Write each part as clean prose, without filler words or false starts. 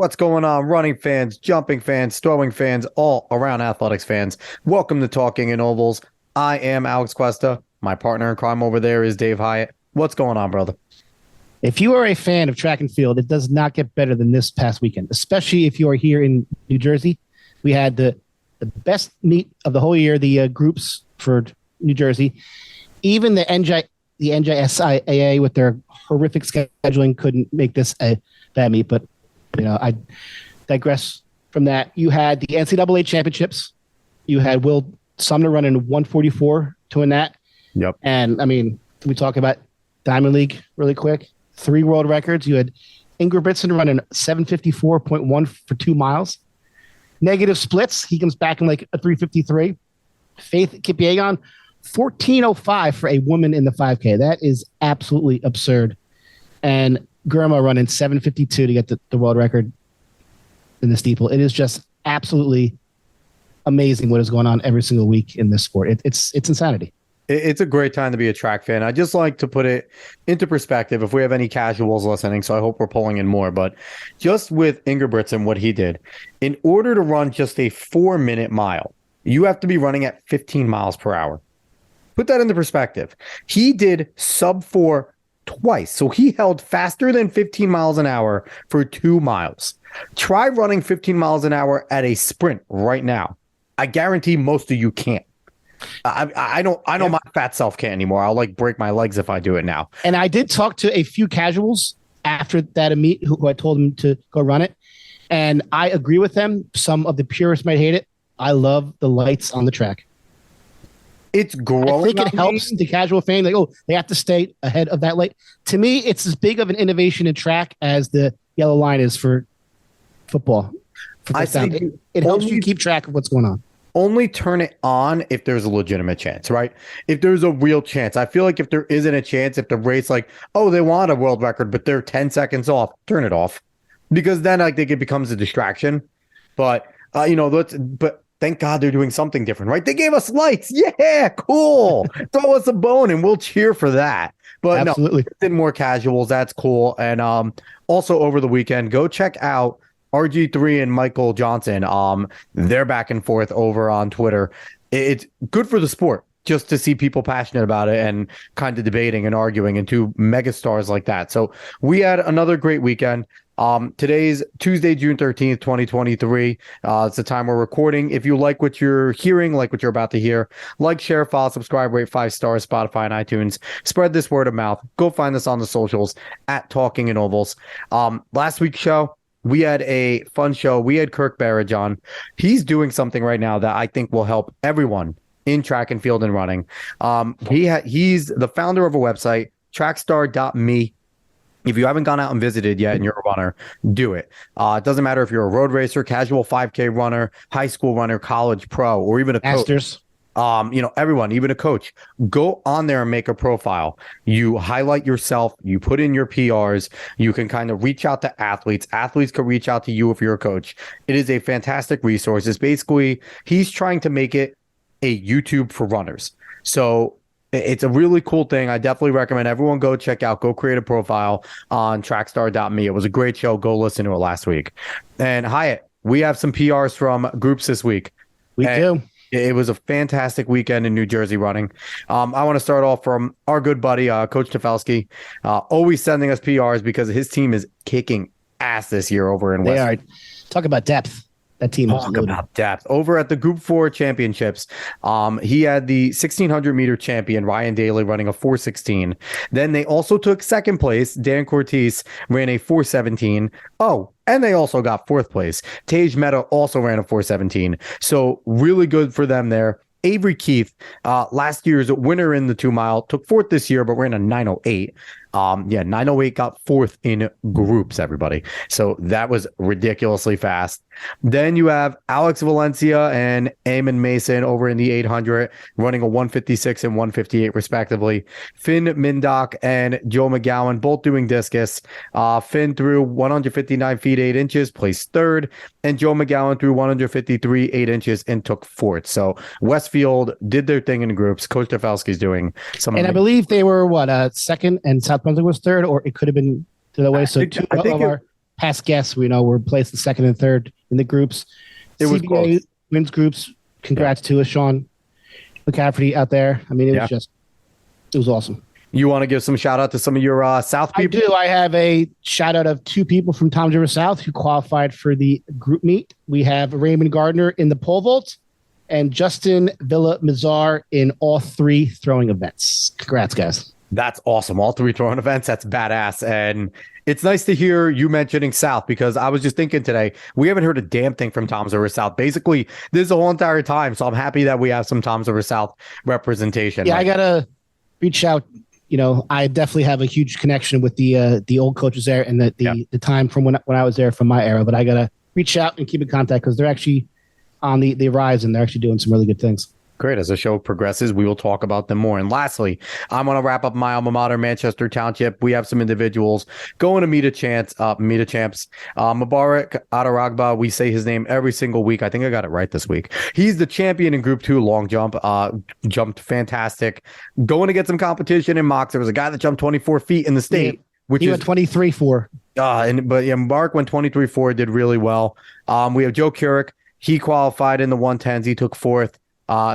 What's going on, running fans, jumping fans, throwing fans, all around athletics fans? Welcome to Talking in Ovals. I am Alex Cuesta. My partner in crime over there is Dave Hyatt. What's going on, brother? If you are a fan of track and field, it does not get better than this past weekend, especially if you are here in New Jersey. We had the best meet of the whole year, the groups for New Jersey. Even the NJSIAA with their horrific scheduling couldn't make this a bad meet, but I digress from that. You had the NCAA championships. You had Will Sumner running 144 to win that. Yep. And can we talk about Diamond League really quick? 3 world records. You had Ingebrigtsen running 754.1 for 2 miles. Negative splits. He comes back in like a 353. Faith Kipyegon, 1405 for a woman in the 5K. That is absolutely absurd. And Gurma running 752 to get the world record in the steeple. It is just absolutely amazing what is going on every single week in this sport. It's insanity. It's a great time to be a track fan. I just like to put it into perspective if we have any casuals listening, so I hope we're pulling in more. But just with Ingebrigtsen, what he did, in order to run just a 4-minute mile, you have to be running at 15 miles per hour. Put that into perspective. He did sub 4 twice. So he held faster than 15 miles an hour for 2 miles. Try running 15 miles an hour at a sprint right now. I guarantee most of you can't. I know my fat self can't anymore. I'll break my legs if I do it now. And I did talk to a few casuals after that meet who I told them to go run it. And I agree with them. Some of the purists might hate it. I love the lights on the track. It's growing. I think it helps the casual fan. They have to stay ahead of that light. To me, it's as big of an innovation in track as the yellow line is for football. It helps you keep track of what's going on. Only turn it on if there's a legitimate chance, right? If there's a real chance. I feel like if there isn't a chance, if the race they want a world record, but they're 10 seconds off, turn it off. Because then I think it becomes a distraction. But, but thank God they're doing something different, right? They gave us lights. Yeah, cool. Throw us a bone and we'll cheer for that. But absolutely. No, more casuals. That's cool. And also over the weekend, go check out RG3 and Michael Johnson. They're back and forth over on Twitter. It's good for the sport just to see people passionate about it and kind of debating and arguing, and 2 megastars like that. So we had another great weekend. Today's Tuesday, June 13th, 2023. It's the time we're recording. If you like what you're hearing, like what you're about to hear, share, follow, subscribe, rate 5 stars, Spotify and iTunes. Spread this word of mouth. Go find us on the socials at Talking in Ovals. Last week's show, we had a fun show. We had Kirk Barrage on. He's doing something right now that I think will help everyone in track and field and running. He's the founder of a website, trackstar.me. If you haven't gone out and visited yet and you're a runner, do it. It doesn't matter if you're a road racer, casual 5K runner, high school runner, college pro, or even a coach. Masters. Everyone, even a coach, go on there and make a profile. You highlight yourself, you put in your PRs, you can kind of reach out to athletes. Athletes can reach out to you if you're a coach. It is a fantastic resource. It's basically, he's trying to make it a YouTube for runners. So it's a really cool thing. I definitely recommend everyone go create a profile on trackstar.me. It was a great show. Go listen to it last week. And Hyatt, we have some PRs from groups this week. We do. It was a fantastic weekend in New Jersey running. I want to start off from our good buddy, Coach Tefelsky, always sending us PRs because his team is kicking ass this year over in West. They are. Talk about depth. That team is Talk about depth. Over at the Group 4 championships, he had the 1,600 meter champion, Ryan Daly, running a 4:16. Then they also took second place. Dan Cortese ran a 4:17. Oh, and they also got fourth place. Tage Meta also ran a 4:17. So really good for them there. Avery Keith, last year's winner in the 2 mile, took fourth this year, but ran a 9:08. 908 got fourth in groups, everybody. So that was ridiculously fast. Then you have Alex Valencia and Eamon Mason over in the 800, running a 156 and 158 respectively. Finn Mindock and Joe McGowan both doing discus. Finn threw 159 feet 8 inches, placed third, and Joe McGowan threw 153 8 inches and took fourth. So Westfield did their thing in groups. Coach Tefelsky's doing some. And I believe they were second, and South Brunswick was third, or it could have been the other way. So two of our past guests, we know we're placed the second and third in the groups. It was CBA close. wins groups. Congrats to us, Sean McCafferty out there. I mean, it was awesome. You want to give some shout out to some of your South people? I do. I have a shout out of 2 people from Tom's River South who qualified for the group meet. We have Raymond Gardner in the pole vault and Justin Villamizar in all 3 throwing events. Congrats, guys. That's awesome. All 3 throwing events. That's badass. And it's nice to hear you mentioning South, because I was just thinking today, we haven't heard a damn thing from Tom's River South. Basically, this whole entire time. So I'm happy that we have some Tom's River South representation. Yeah, I got to reach out. I definitely have a huge connection with the old coaches there and the time from when I was there from my era. But I got to reach out and keep in contact because they're actually on the rise and they're actually doing some really good things. Great. As the show progresses, we will talk about them more. And lastly, I'm going to wrap up my alma mater, Manchester Township. We have some individuals going to meet a champs. Mubarak Adaragba, we say his name every single week. I think I got it right this week. He's the champion in Group 2 long jump. Jumped fantastic. Going to get some competition in mocks. There was a guy that jumped 24 feet in the state. He went 23-4. Mubarak went 23-4, did really well. We have Joe Keurig. He qualified in the 110s. He took 4th.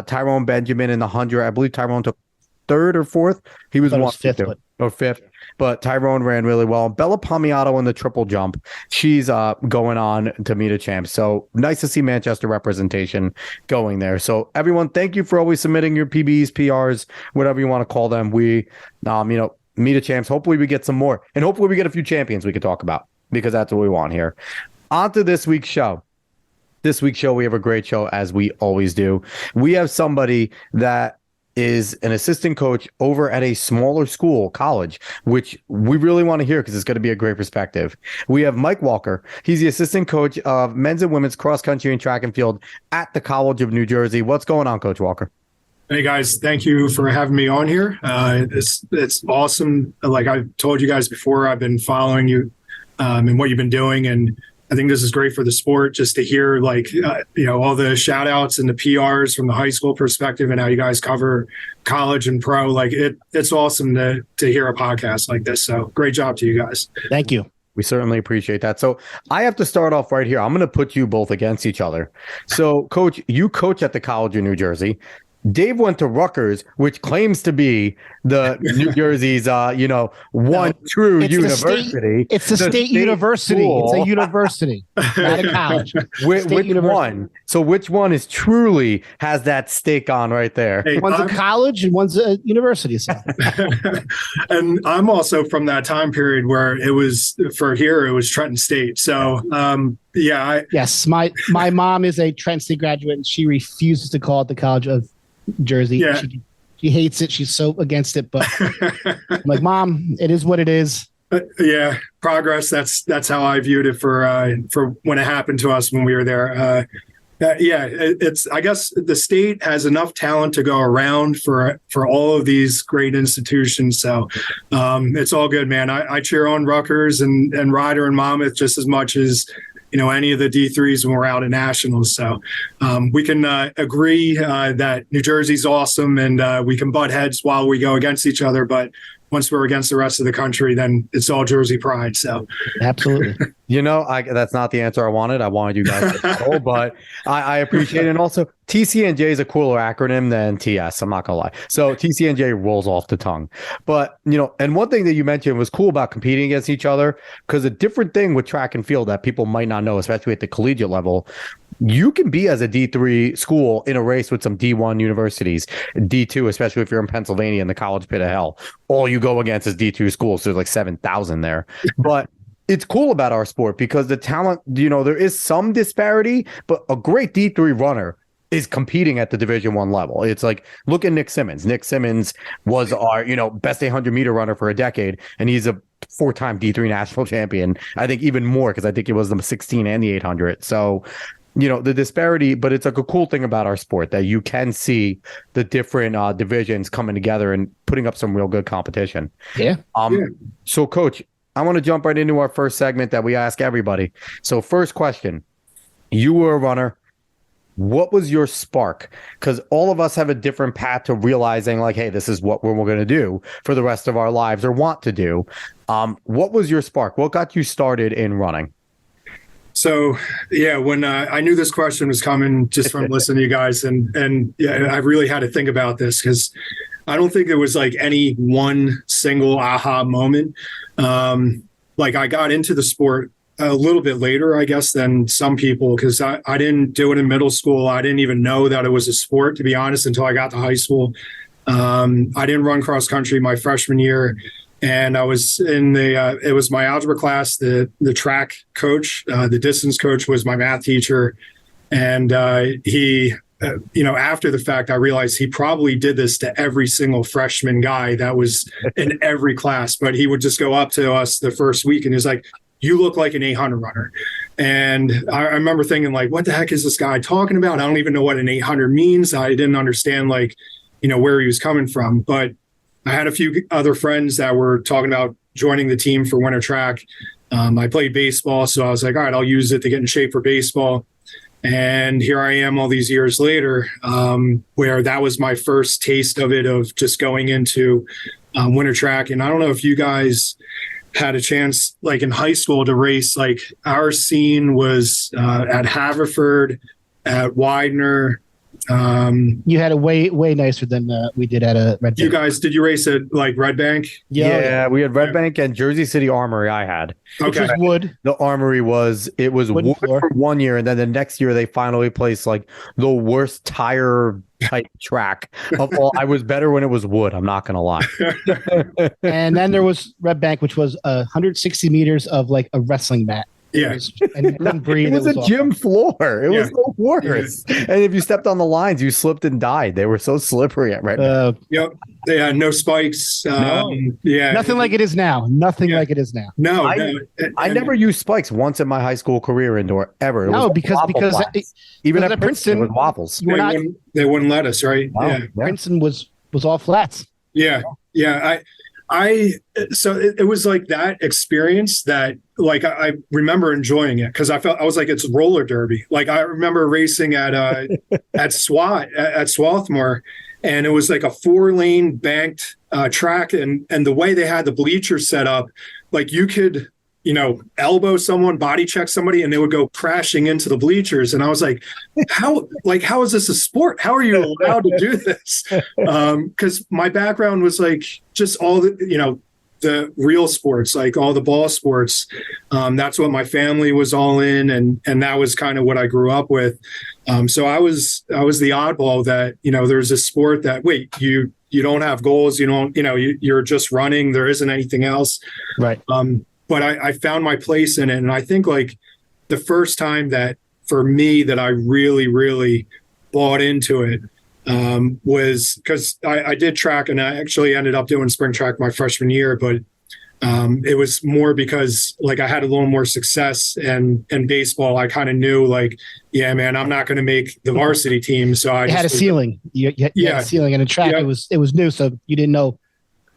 Tyrone Benjamin in the 100. I believe Tyrone took 3rd or 4th. He was 5th, but Tyrone ran really well. Bella Palmiato in the triple jump. She's going on to meet a champ. So nice to see Manchester representation going there. So everyone, thank you for always submitting your PBs, PRs, whatever you want to call them. We, meet a champs. Hopefully we get some more, and hopefully we get a few champions we could talk about, because that's what we want here. On to this week's show. This week's show, we have a great show, as we always do. We have somebody that is an assistant coach over at a smaller school, college, which we really want to hear because it's going to be a great perspective. We have Mike Walker. He's the assistant coach of men's and women's cross country and track and field at the College of New Jersey. What's going on, Coach Walker? Hey guys, thank you for having me on here. It's awesome. Like I told you guys before, I've been following you and what you've been doing, and I think this is great for the sport just to hear all the shout outs and the PRs from the high school perspective and how you guys cover college and pro. It's awesome to hear a podcast like this. So great job to you guys. Thank you. We certainly appreciate that. So I have to start off right here. I'm going to put you both against each other. So Coach, you coach at the College of New Jersey. Dave went to Rutgers, which claims to be the New Jersey's, true university. It's the state university. School. It's a university, not a college. Which one? So which one is truly has that stake on right there? Hey, one's a college and one's a university. So. And I'm also from that time period where it was Trenton State. So yes, my mom is a Trenton State graduate, and she refuses to call it the College of Jersey. Yeah. She hates it. She's so against it, but I'm like, Mom, it is what it is. Progress. That's how I viewed it for when it happened to us when we were there. It's I guess the state has enough talent to go around for all of these great institutions. So it's all good, man. I cheer on Rutgers and Ryder and Monmouth just as much as any of the D3s when we're out at nationals. So we can agree that New Jersey's awesome, and we can butt heads while we go against each other. But once we're against the rest of the country, then it's all Jersey pride. So absolutely. That's not the answer I wanted. I wanted you guys to know, but I appreciate it. And also, TCNJ is a cooler acronym than TS. I'm not going to lie. So TCNJ rolls off the tongue. But, and one thing that you mentioned was cool about competing against each other, because a different thing with track and field that people might not know, especially at the collegiate level, you can be as a D3 school in a race with some D1 universities, D2, especially if you're in Pennsylvania in the college pit of hell. All you go against is D2 schools. So there's like 7,000 there. But it's cool about our sport because the talent, there is some disparity, but a great D3 runner is competing at the Division I level. It's like, look at Nick Simmons. Nick Simmons was our, best 800-meter runner for a decade, and he's a 4-time D3 national champion. I think even more, because I think it was the 16 and the 800. So, the disparity, but it's like a cool thing about our sport that you can see the different divisions coming together and putting up some real good competition. Yeah. So, Coach, I want to jump right into our first segment that we ask everybody. So, first question: you were a runner. What was your spark? Because all of us have a different path to realizing, like, hey, this is what we're going to do for the rest of our lives or want to do. What was your spark? What got you started in running? So yeah, when I knew this question was coming just from listening to you guys, and yeah, I really had to think about this because I don't think there was like any one single aha moment. Like I got into the sport a little bit later, I guess, than some people because I didn't do it in middle school. I didn't even know that it was a sport, to be honest, until I got to high school. I didn't run cross country my freshman year. And I was in it was my algebra class. The track coach, the distance coach was my math teacher. And he, after the fact, I realized he probably did this to every single freshman guy that was in every class. But he would just go up to us the first week and he's like, "You look like an 800 runner." And I remember thinking, like, what the heck is this guy talking about? I don't even know what an 800 means. I didn't understand, like, where he was coming from. But I had a few other friends that were talking about joining the team for winter track. I played baseball, so I was like, all right, I'll use it to get in shape for baseball. And here I am all these years later, where that was my first taste of it, of just going into winter track. And I don't know if you guys had a chance, like in high school, to race. Like our scene was at Haverford, at Widener. You had a way nicer than we did at a Red Bank. You guys, did you race at like Red Bank? Yeah, we had Red Bank and Jersey City Armory. I had. Which was wood. The Armory was wood for 1 year, and then the next year they finally placed like the worst tire type track of all. I was better when it was wood. I'm not gonna lie. And then there was Red Bank, which was 160 meters of like a wrestling mat. Yeah. It was a gym floor. It was the worst. Yeah. And if you stepped on the lines, you slipped and died. They were so slippery at Red Bank. Yep. They had no spikes. Yeah. Nothing like it is now. Nothing like it is now. No, I never used spikes once in my high school career indoor ever. It was because even at Princeton with waffles. They wouldn't let us, right? Wow. Yeah. Princeton was all flats. Yeah. Yeah. So it was like that experience that, like, I remember enjoying it because I was like, it's roller derby. Like I remember racing at Swarthmore, and it was like a 4-lane banked track, and the way they had the bleachers set up, like you could elbow someone, body check somebody, and they would go crashing into the bleachers. And I was like, how is this a sport? How are you allowed to do this? Because my background was like just all the real sports, like all the ball sports. That's what my family was all in. And that was kind of what I grew up with. So I was the oddball that, there's a sport that, wait, you don't have goals. You're just running. There isn't anything else. Right. But I found my place in it. And I think like the first time that for me that I really, really bought into it was because I did track, and I actually ended up doing spring track my freshman year. But it was more because like I had a little more success and in baseball. I kind of knew like, yeah, man, I'm not going to make the varsity team. So I had a ceiling. You had a ceiling, and in track it was new. So you didn't know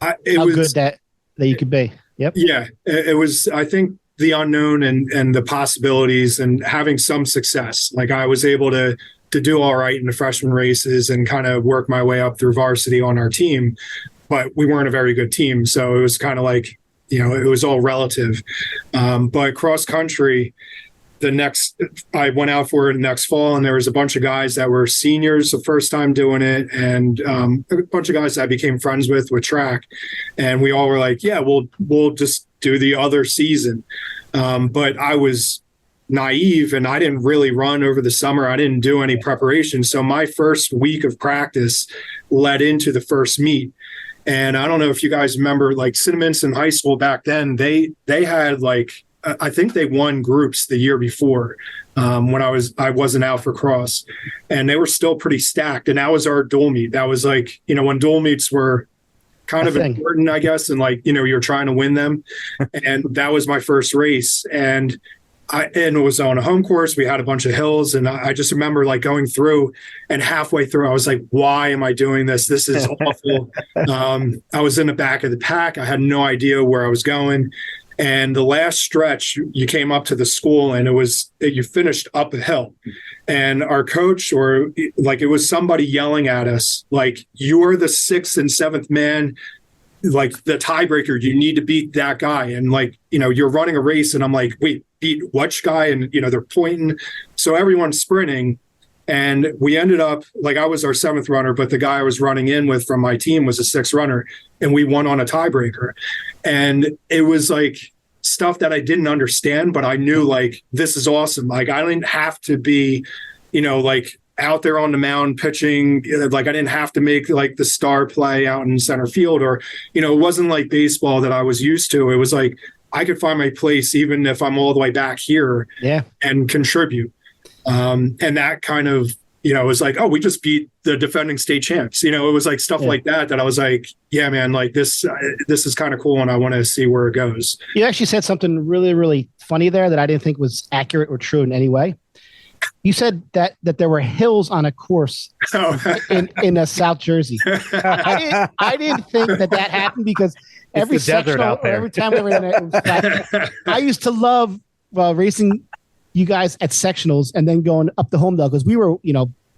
how good that you could be. Yep. Yeah, it was, I think, the unknown and the possibilities and having some success. Like I was able to do all right in the freshman races and kind of work my way up through varsity on our team, but we weren't a very good team. So it was kind of like, it was all relative. But cross country, I went out for it next fall, and there was a bunch of guys that were seniors the first time doing it, and a bunch of guys that I became friends with track, and we all were like, yeah, we'll just do the other season. But I was naive, and I didn't really run over the summer. I didn't do any preparation. So my first week of practice led into the first meet. And I don't know if you guys remember, like Cinnaminson in high school back then, they had like, I think they won groups the year before when I wasn't out for cross, and they were still pretty stacked. And that was our dual meet. That was like, when dual meets were kind of important, I guess. And like, you're trying to win them. And that was my first race. And it was on a home course. We had a bunch of hills. And I just remember like going through, and halfway through, I was like, why am I doing this? This is awful. I was in the back of the pack. I had no idea where I was going. And the last stretch, you came up to the school, and you finished up a hill, and our coach, or like it was somebody yelling at us, like, you are the 6th and 7th man. like the tiebreaker, you need to beat that guy. And like, you're running a race and I'm like, wait, beat which guy? And, they're pointing. So everyone's sprinting. And we ended up, like, I was our 7th runner, but the guy I was running in with from my team was a 6th runner, and we won on a tiebreaker. And it was like stuff that I didn't understand, but I knew, like, this is awesome. Like, I didn't have to be, like out there on the mound pitching. Like, I didn't have to make like the star play out in center field, or, it wasn't like baseball that I was used to. It was like I could find my place even if I'm all the way back here, and contribute. And that kind of, was like, oh, we just beat the defending state champs. It was like stuff like that I was like, yeah, man, like this is kind of cool, and I want to see where it goes. You actually said something really, really funny there that I didn't think was accurate or true in any way. You said that there were hills on a course in South Jersey. I didn't think that happened, because every sectional, or every time we were in it, it was flat. I used to love racing you guys at sectionals and then going up the Homedale, because we were,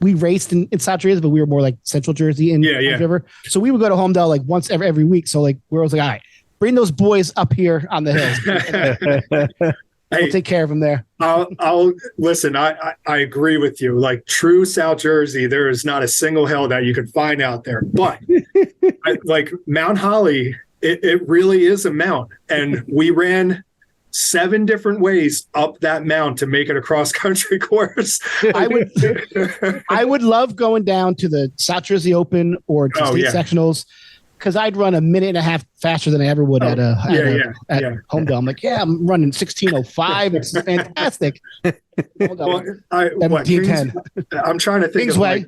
we raced in South Jersey, but we were more like Central Jersey in River. So we would go to Homedale like once every week. So like, where I was like, all right, bring those boys up here on the hills. We'll take care of them there. I'll listen. I agree with you. Like, true South Jersey, there is not a single hill that you could find out there. But like Mount Holly, it really is a mount, and we ran 7 different ways up that mount to make it a cross country course. I would love going down to the South Jersey Open or to state sectionals, because I'd run a minute and a half faster than I ever would at Homedale. I'm like, I'm running 16:05. It's fantastic. Well, 17:10. I'm trying to think. Kingsway.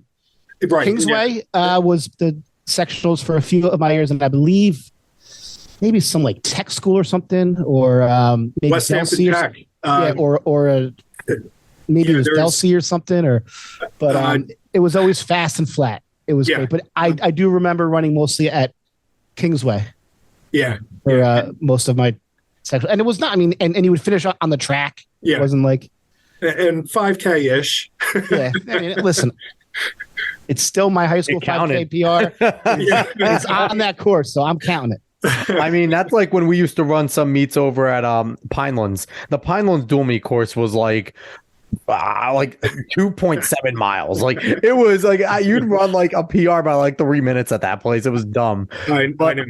Kingsway was the sectionals for a few of my years, and I believe maybe some like tech school or something, or maybe West Hampton Tech. Or maybe it was Delsey or something, but it was always fast and flat. It was great, but I do remember running mostly at Kingsway. For most of my sections, and it was not. I mean, and you would finish on the track. It wasn't like and 5K ish. I mean, listen, it's still my high school 5K PR. It's on that course, so I'm counting it. I mean, that's like when we used to run some meets over at Pinelands. The Pinelands dual meet course was like 2.7 miles. Like, it was like you'd run like a PR by like 3 minutes at that place. It was dumb. I know.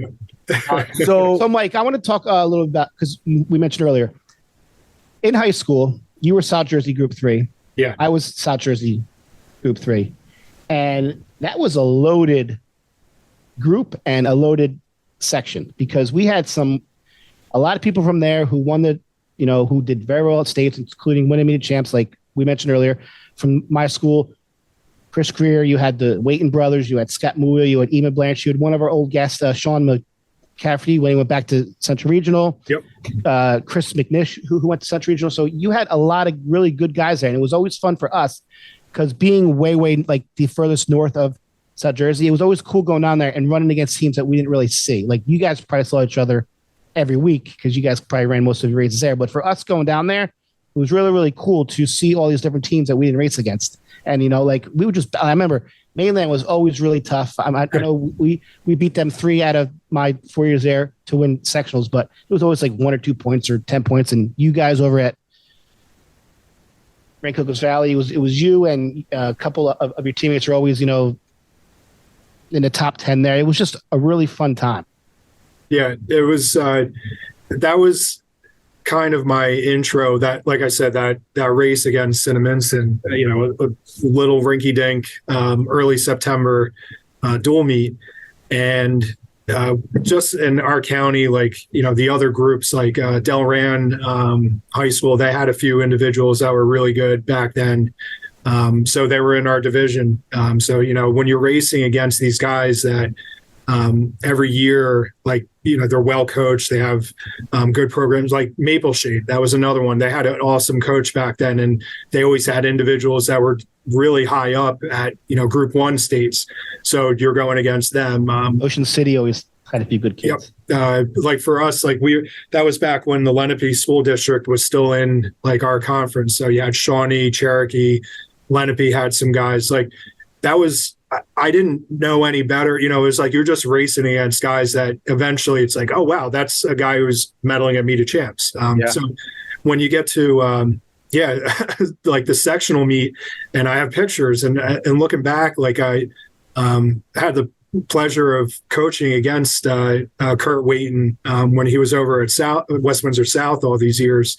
So Mike, I want to talk a little about, because we mentioned earlier, in high school, you were South Jersey Group 3. Yeah. I was South Jersey Group 3. And that was a loaded group and a loaded section, because we had a lot of people from there who won who did very well at states, including winning media champs, like we mentioned earlier. From my school, Chris Greer, you had the Waiton brothers, you had Scott Muir, you had Eamon Blanche, you had one of our old guests, Sean McCafferty, when he went back to Central Regional. Yep. Chris McNish, who went to Central Regional. So you had a lot of really good guys there, and it was always fun for us, because being way like the furthest north of South Jersey, it was always cool going down there and running against teams that we didn't really see. Like, you guys probably saw each other every week, because you guys probably ran most of your races there. But for us going down there, it was really, really cool to see all these different teams that we didn't race against. And, like, we would I remember Mainland was always really tough. I know we beat them 3 out of my 4 years there to win sectionals, but it was always like 1 or 2 points or 10 points. And you guys over at Rancocas Valley, it was you and a couple of your teammates are always, in the top 10 there. It was just a really fun time. Yeah, it was. That was kind of my intro. That, like I said, that race against Cinnaminson, a little rinky-dink, early September dual meet, and just in our county, like the other groups, like Delran High School, they had a few individuals that were really good back then. So they were in our division. So when you're racing against these guys that every year, like, they're well coached, they have good programs, like Maple Shade. That was another one. They had an awesome coach back then, and they always had individuals that were really high up at Group 1 states. So you're going against them. Ocean City always had a few good kids. Yep. Like for us, like that was back when the Lenape School District was still in like our conference. So you had Shawnee, Cherokee, Lenape had some guys like that was. I didn't know any better. It was like you're just racing against guys that eventually it's like, oh, wow, that's a guy who's medaling at meet of champs. So when you get to, like the sectional meet, and I have pictures and looking back, I had the pleasure of coaching against Kurt Wayton when he was over at West Windsor South all these years.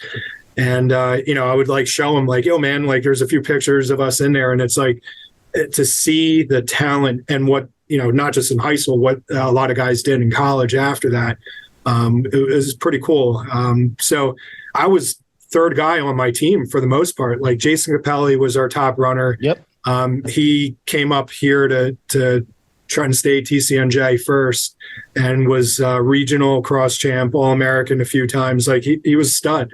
And, I would like show him like, yo, man, like there's a few pictures of us in there. And it's like to see the talent and what, not just in high school, what a lot of guys did in college after that. It was pretty cool. So I was third guy on my team for the most part. Like Jason Capelli was our top runner. Yep. He came up here to Trenton State TCNJ first and was regional cross champ, All-American a few times. Like he was a stud.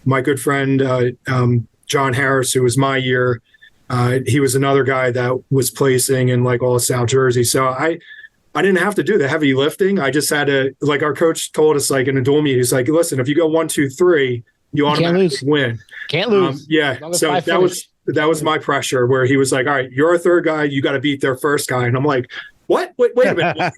My good friend, John Harris, who was my year, he was another guy that was placing in like all of South Jersey. So I didn't have to do the heavy lifting. I just had to, like our coach told us like in a dual meet, he's like, listen, if you go 1, 2, 3, you automatically win. Can't lose. So that was my pressure where he was like, all right, you're a third guy. You got to beat their first guy. And I'm like, what? Wait a minute.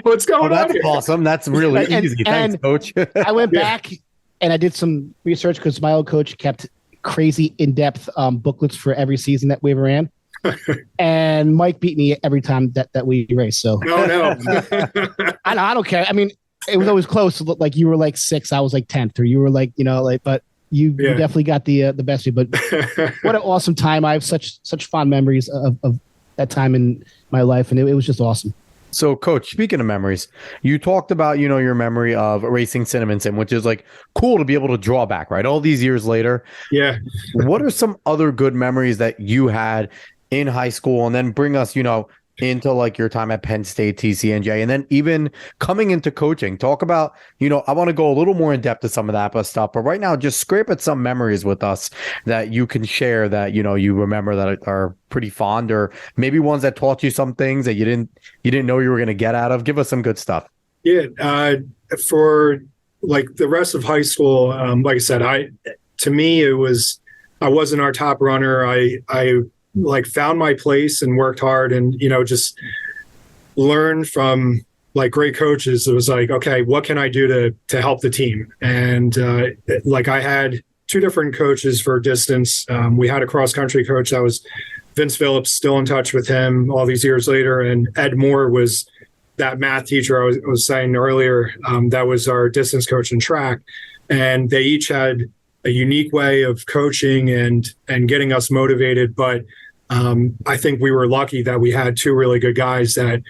What's going on here? Awesome. That's really easy. Thanks, coach. I went back and I did some research because my old coach kept crazy in-depth booklets for every season that we ever ran. And Mike beat me every time that we raced. So no. I don't care. I mean, it was always close. Like you were like 6th, I was like 10th, or you were like, but you definitely got the best of me. But what an awesome time. I have such fond memories of that time in my life. And it was just awesome. So, Coach, speaking of memories, you talked about, your memory of racing Cinnaminson, which is like cool to be able to draw back, right? All these years later. Yeah. What are some other good memories that you had in high school, and then bring us, into like your time at Penn State, TCNJ, and then even coming into coaching? Talk about, I want to go a little more in depth to some of that stuff, but right now just scrape at some memories with us that you can share that, you remember that are pretty fond, or maybe ones that taught you some things that you didn't know you were going to get out of. Give us some good stuff. Yeah. For like the rest of high school, like I said, to me, I wasn't our top runner. I like found my place and worked hard and, just learned from like great coaches. It was like, okay, what can I do to help the team? And like I had 2 different coaches for distance. We had a cross country coach that was Vince Phillips, still in touch with him all these years later. And Ed Moore was that math teacher I was saying earlier. That was our distance coach in track. And they each had a unique way of coaching and getting us motivated. But I think we were lucky that we had 2 really good guys that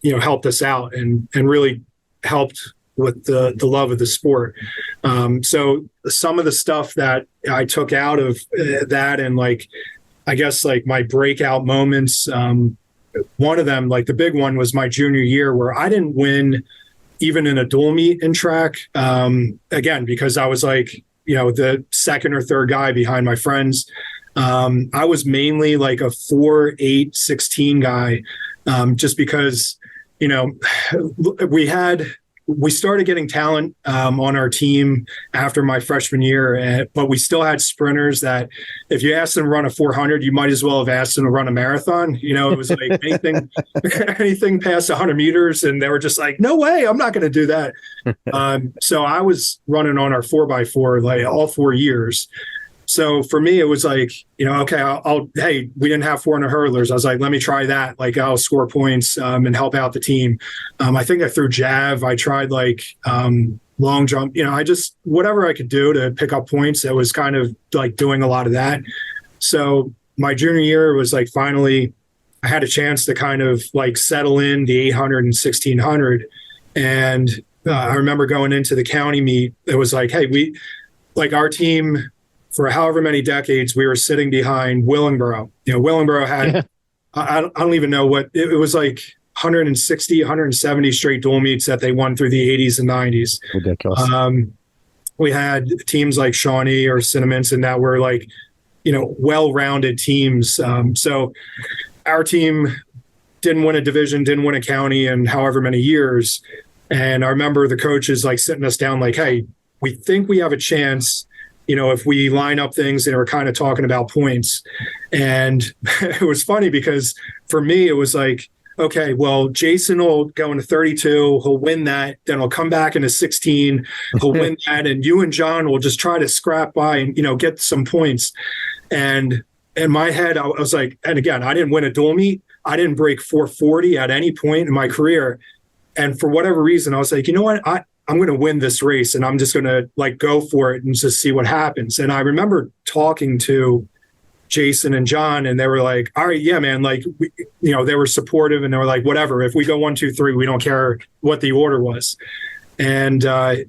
helped us out and really helped with the love of the sport. So some of the stuff that I took out of that, and like, I guess like my breakout moments, one of them, like the big one, was my junior year where I didn't win even in a dual meet in track. Again, because I was like, the second or third guy behind my friends. I was mainly like a 4, 8, 16 guy, just because, we started getting talent on our team after my freshman year, but we still had sprinters that if you asked them to run a 400, you might as well have asked them to run a marathon. It was like anything past 100 meters, and they were just like, no way, I'm not going to do that. So I was running on our 4x4 like all 4 years. So for me, it was like, okay, hey, we didn't have 400 hurdlers. I was like, let me try that. Like, I'll score points and help out the team. I think I threw jav. I tried like long jump. I just, whatever I could do to pick up points. It was kind of like doing a lot of that. So my junior year was like, finally, I had a chance to kind of like settle in the 800 and 1600. And I remember going into the county meet. It was like, hey, our team, for however many decades, we were sitting behind Willingboro. Willingboro had, I don't even know what, it was like 160, 170 straight dual meets that they won through the 80s and 90s. Ridiculous. We had teams like Shawnee or Cinnaminson that were like, well-rounded teams. So our team didn't win a division, didn't win a county in however many years. And I remember the coaches like sitting us down like, hey, we think we have a chance if we line up things and we're kind of talking about points. And it was funny because for me, it was like, okay, well, Jason will go into 32. He'll win that. Then he'll come back into 16. He'll win that. And you and John will just try to scrap by and, get some points. And in my head, I was like, and again, I didn't win a dual meet. I didn't break 440 at any point in my career. And for whatever reason, I was like, you know what? I'm going to win this race and I'm just going to go for it and just see what happens. And I remember talking to Jason and John, and they were like, all right, yeah, man. They were supportive and they were like, whatever, if we go 1, 2, 3, we don't care what the order was. And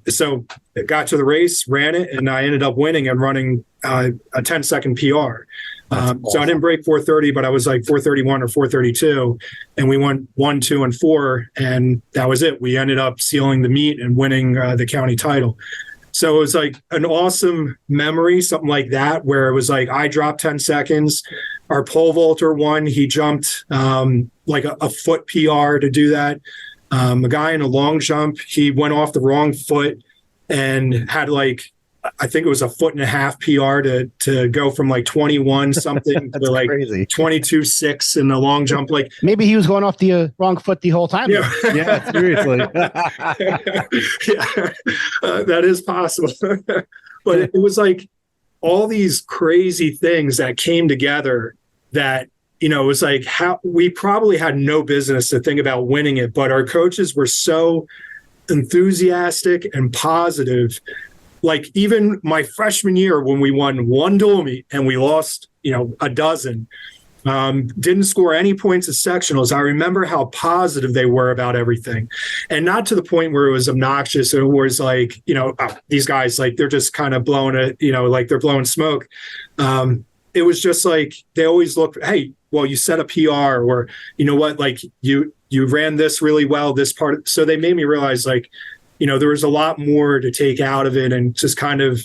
so it got to the race, ran it, and I ended up winning and running a 10-second PR. Awesome. So I didn't break 430, but I was like 431 or 432, and we went 1, 2, and 4, and that was it. We ended up sealing the meet and winning the county title. So it was like an awesome memory, something like that, where it was like I dropped 10 seconds. Our pole vaulter won. He jumped like a foot PR to do that. A guy in a long jump, he went off the wrong foot and had I think it was a 1.5 PR to go from 21 something to crazy. 22.6 in the long jump. Maybe he was going off the wrong foot the whole time. Yeah, yeah, seriously. That is possible. But it was all these crazy things that came together that, it was how we probably had no business to think about winning it, but our coaches were so enthusiastic and positive. Even my freshman year when we won one dual meet and we lost, a dozen, didn't score any points at sectionals. I remember how positive they were about everything, and not to the point where it was obnoxious or was these guys, they're just kind of blowing it, they're blowing smoke. It was just they always look, hey, well, you set a PR, or you know what, you ran this really well, this part. So they made me realize there was a lot more to take out of it and just kind of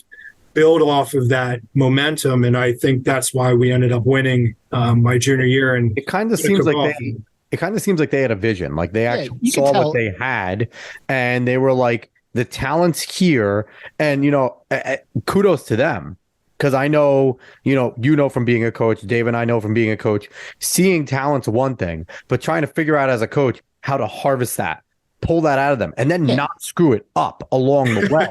build off of that momentum. And I think that's why we ended up winning my junior year. And it kind of seems like they had a vision. They actually saw what they had, and they were like, the talent's here. And, kudos to them. Because I know, from being a coach, Dave and I know from being a coach, seeing talent's one thing, but trying to figure out as a coach how to harvest that, pull that out of them, and then not screw it up along the way.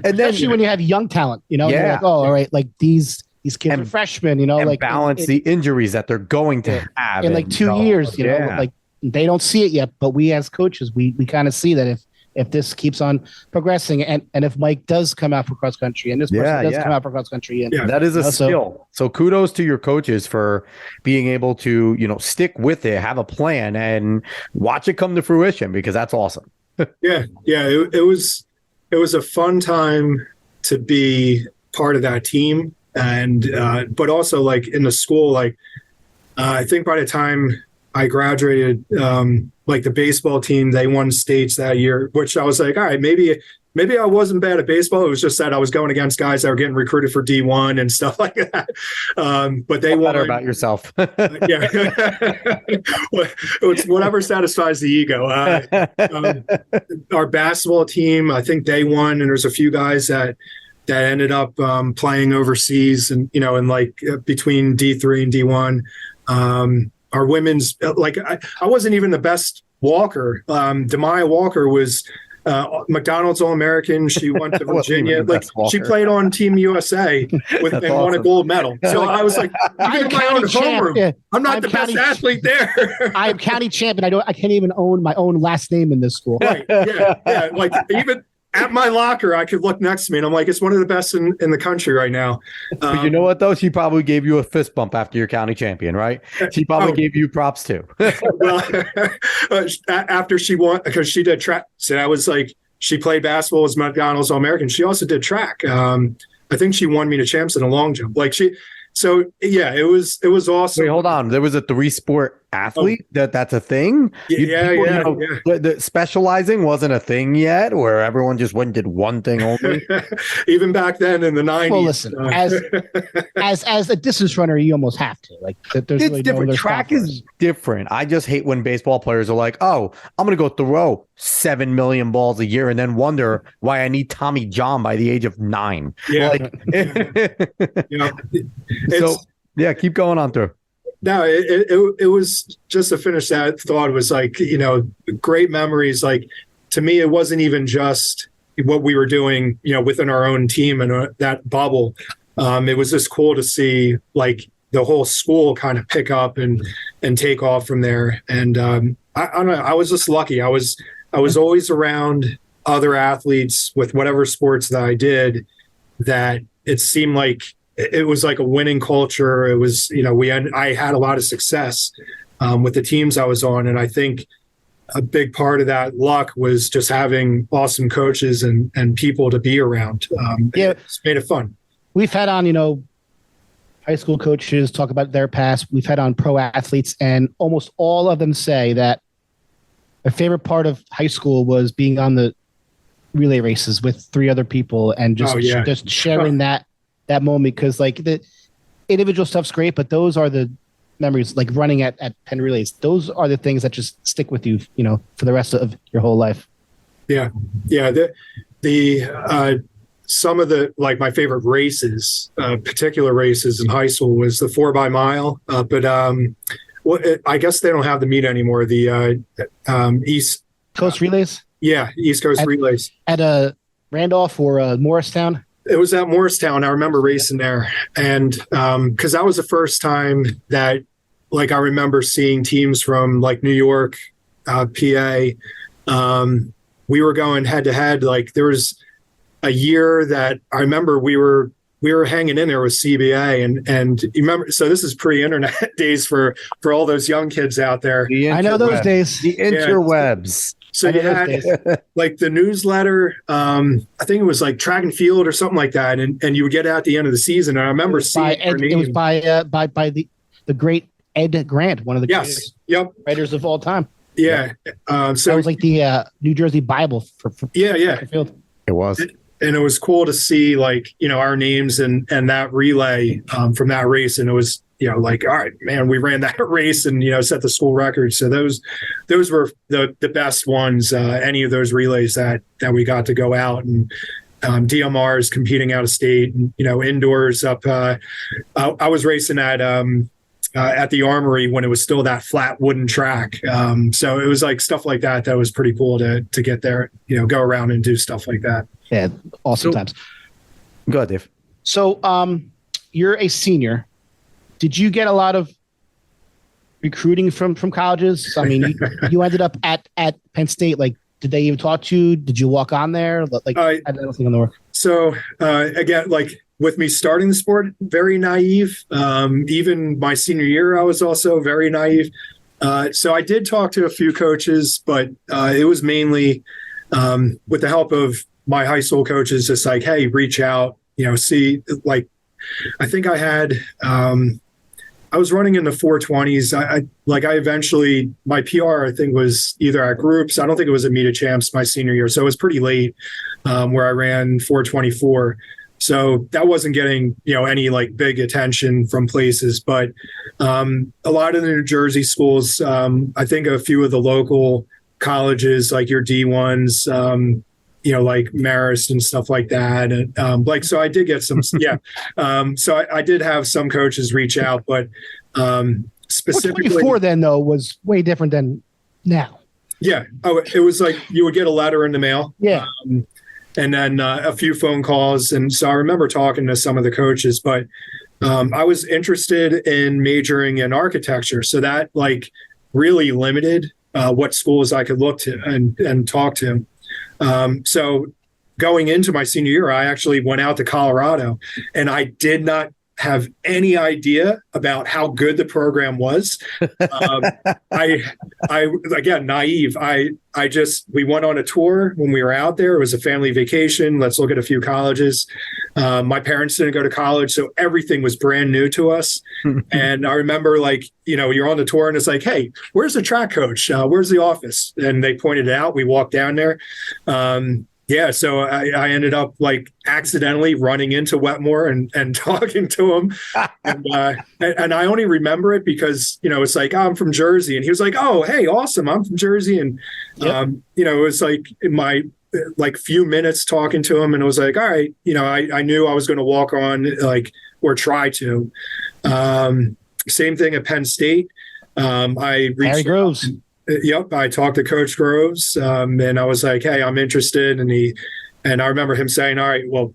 And then, especially when you have young talent, you're like, oh, all right, these kids are freshmen, and balance the injuries that they're going to have in 2 years. They don't see it yet, but we as coaches, we kind of see that if this keeps on progressing, and if Mike does come out for cross country, and this person does come out for cross country, and that is a skill. So kudos to your coaches for being able to, stick with it, have a plan, and watch it come to fruition, because that's awesome. It was a fun time to be part of that team, and but also in the school, I think by the time I graduated, the baseball team, they won states that year, which I was like, all right, maybe I wasn't bad at baseball. It was just that I was going against guys that were getting recruited for D1 and stuff like that. But they won. Better about yourself. It's whatever satisfies the ego. Our basketball team, I think they won, and there's a few guys that ended up playing overseas, and between D3 and D1. Our women's, I wasn't even the best walker. Demaya Walker was McDonald's All-American. She went to Virginia. She played on Team USA and won a gold medal. So I was like, I'm my own homeroom. Yeah. I'm not the best athlete there. I am county champion. I can't even own my own last name in this school. Right. Yeah. Even at my locker, I could look next to me, and I'm like, it's one of the best in the country right now. But you know what, though? She probably gave you a fist bump after your county champion, right? She probably gave you props, too. Well, after she won, because she did track. So that was she played basketball as McDonald's All-American. She also did track. I think she won me the champs in a long jump. So, yeah, it was awesome. Wait, hold on. There was a 3-sport athlete that's a thing. The specializing wasn't a thing yet, where everyone just went and did one thing only. Even back then in the 90s. Well, listen, as a distance runner, you almost have to. Like, there's It's really different. no Track is different. I just hate when baseball players are like, "Oh, I'm going to go throw 7 million balls a year," and then wonder why I need Tommy John by the age of 9. Yeah. So yeah, keep going on through. No, it was just to finish that thought. It was like, great memories. Like, to me, it wasn't even just what we were doing, within our own team and that bubble. It was just cool to see like the whole school kind of pick up and take off from there. And I don't know, I was just lucky. I was always around other athletes with whatever sports that I did, that it seemed like it was like a winning culture. It was, I had a lot of success with the teams I was on. And I think a big part of that luck was just having awesome coaches and people to be around. It's made it fun. We've had on, high school coaches talk about their past. We've had on pro athletes, and almost all of them say that their favorite part of high school was being on the relay races with 3 other people and just sharing that moment, because like the individual stuff's great, but those are the memories, like running at Penn Relays. Those are the things that just stick with you, for the rest of your whole life. Yeah. The some of the, like, my favorite races, particular races in high school was the 4x mile. I guess they don't have the meet anymore. The East Coast Relays. Yeah, East Coast Relays at Randolph or Morristown. It was at Morristown. I remember racing there, and because that was the first time that, like, I remember seeing teams from like New York, PA. We were going head to head. Like, there was a year that I remember we were hanging in there with CBA, and you remember. So this is pre-internet days for all those young kids out there. I know those days. The interwebs. So you had like the newsletter, I think it was like track and field or something like that. And you would get out at the end of the season. And I remember seeing it was by the great Ed Grant, one of the greatest writers of all time. Yeah. So it was like the New Jersey Bible for track and field. It was. And it was cool to see, like, our names and that relay from that race. And it was, like, all right, man, we ran that race and, set the school record. So those were the best ones, any of those relays that we got to go out and DMRs competing out of state and, indoors up. I was racing at the Armory when it was still that flat wooden track. So it was like stuff like that was pretty cool to get there, go around and do stuff like that. Yeah, awesome times. Go ahead, Dave. So you're a senior. Did you get a lot of recruiting from colleges? I mean, you ended up at Penn State. Like, did they even talk to you? Did you walk on there? Like, I don't think on the work. So again, like with me starting the sport, very naive. Even my senior year, I was also very naive. So I did talk to a few coaches, but it was mainly with the help of my high school coaches, just like, hey, reach out, see, like, I think I had, I was running in the 420s. I eventually, my PR, I think, was either at groups. I don't think it was at Meet of Champs my senior year. So it was pretty late where I ran 424. So that wasn't getting, any like big attention from places, but a lot of the New Jersey schools, I think a few of the local colleges, like your D1s, like Marist and stuff like that. And so I did get some, so I did have some coaches reach out, but specifically 24 then though was way different than now. Yeah. Oh, it was like you would get a letter in the mail. Yeah. And then a few phone calls. And so I remember talking to some of the coaches, but I was interested in majoring in architecture. So that like really limited what schools I could look to and talk to. So going into my senior year, I actually went out to Colorado, and I did not have any idea about how good the program was. I again, naive. We went on a tour when we were out there. It was a family vacation. Let's look at a few colleges. My parents didn't go to college, so everything was brand new to us. And I remember, you're on the tour and it's like, hey, where's the track coach? Where's the office? And they pointed it out. We walked down there. So I ended up accidentally running into Wetmore and talking to him. And I only remember it because, it's like, oh, I'm from Jersey. And he was like, oh, hey, awesome. I'm from Jersey. And, it was in my few minutes talking to him, and it was like, all right, I knew I was going to walk on or try to. Same thing at Penn State. I reached Harry Groves. Yep, I talked to Coach Groves, and I was like, "Hey, I'm interested." And I remember him saying, "All right, well,"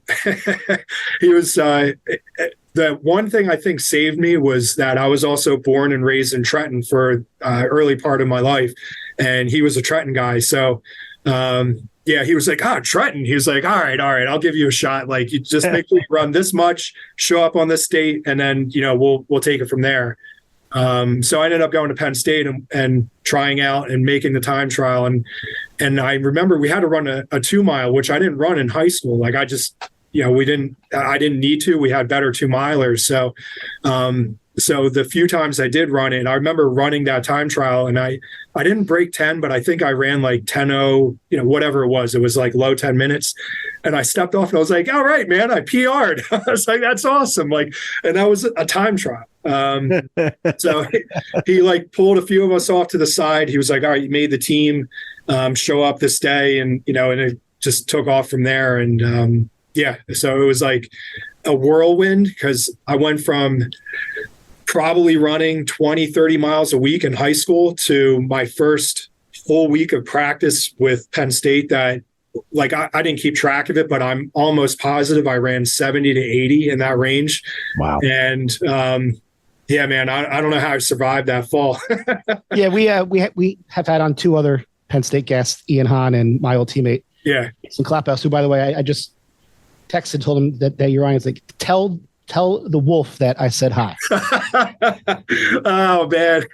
he was. The one thing I think saved me was that I was also born and raised in Trenton for early part of my life, and he was a Trenton guy. So, he was like, Trenton. He was like, all right, I'll give you a shot. You just make sure you run this much, show up on this date, and then we'll take it from there. So I ended up going to Penn State and trying out and making the time trial. And I remember we had to run a 2-mile, which I didn't run in high school. I didn't need to. We had better 2-milers. So the few times I did run it, I remember running that time trial, and I didn't break 10, but I think I ran 10:0, whatever it was. It was low 10 minutes. And I stepped off and I was like, all right, man, I PR'd. I was like, that's awesome. And that was a time trial. So he pulled a few of us off to the side. He was like, all right, you made the team, show up this day. And, and it just took off from there. And so it was a whirlwind, because I went from probably running 20, 30 miles a week in high school to my first full week of practice with Penn State that I didn't keep track of it, but I'm almost positive I ran 70 to 80 in that range. Wow. And man, I don't know how I survived that fall. Yeah, we have had on 2 other Penn State guests, Ian Hahn and my old teammate, Jason Claphouse, who, by the way, I just texted, told him that you're on. It's like, tell the wolf that I said hi. Oh man,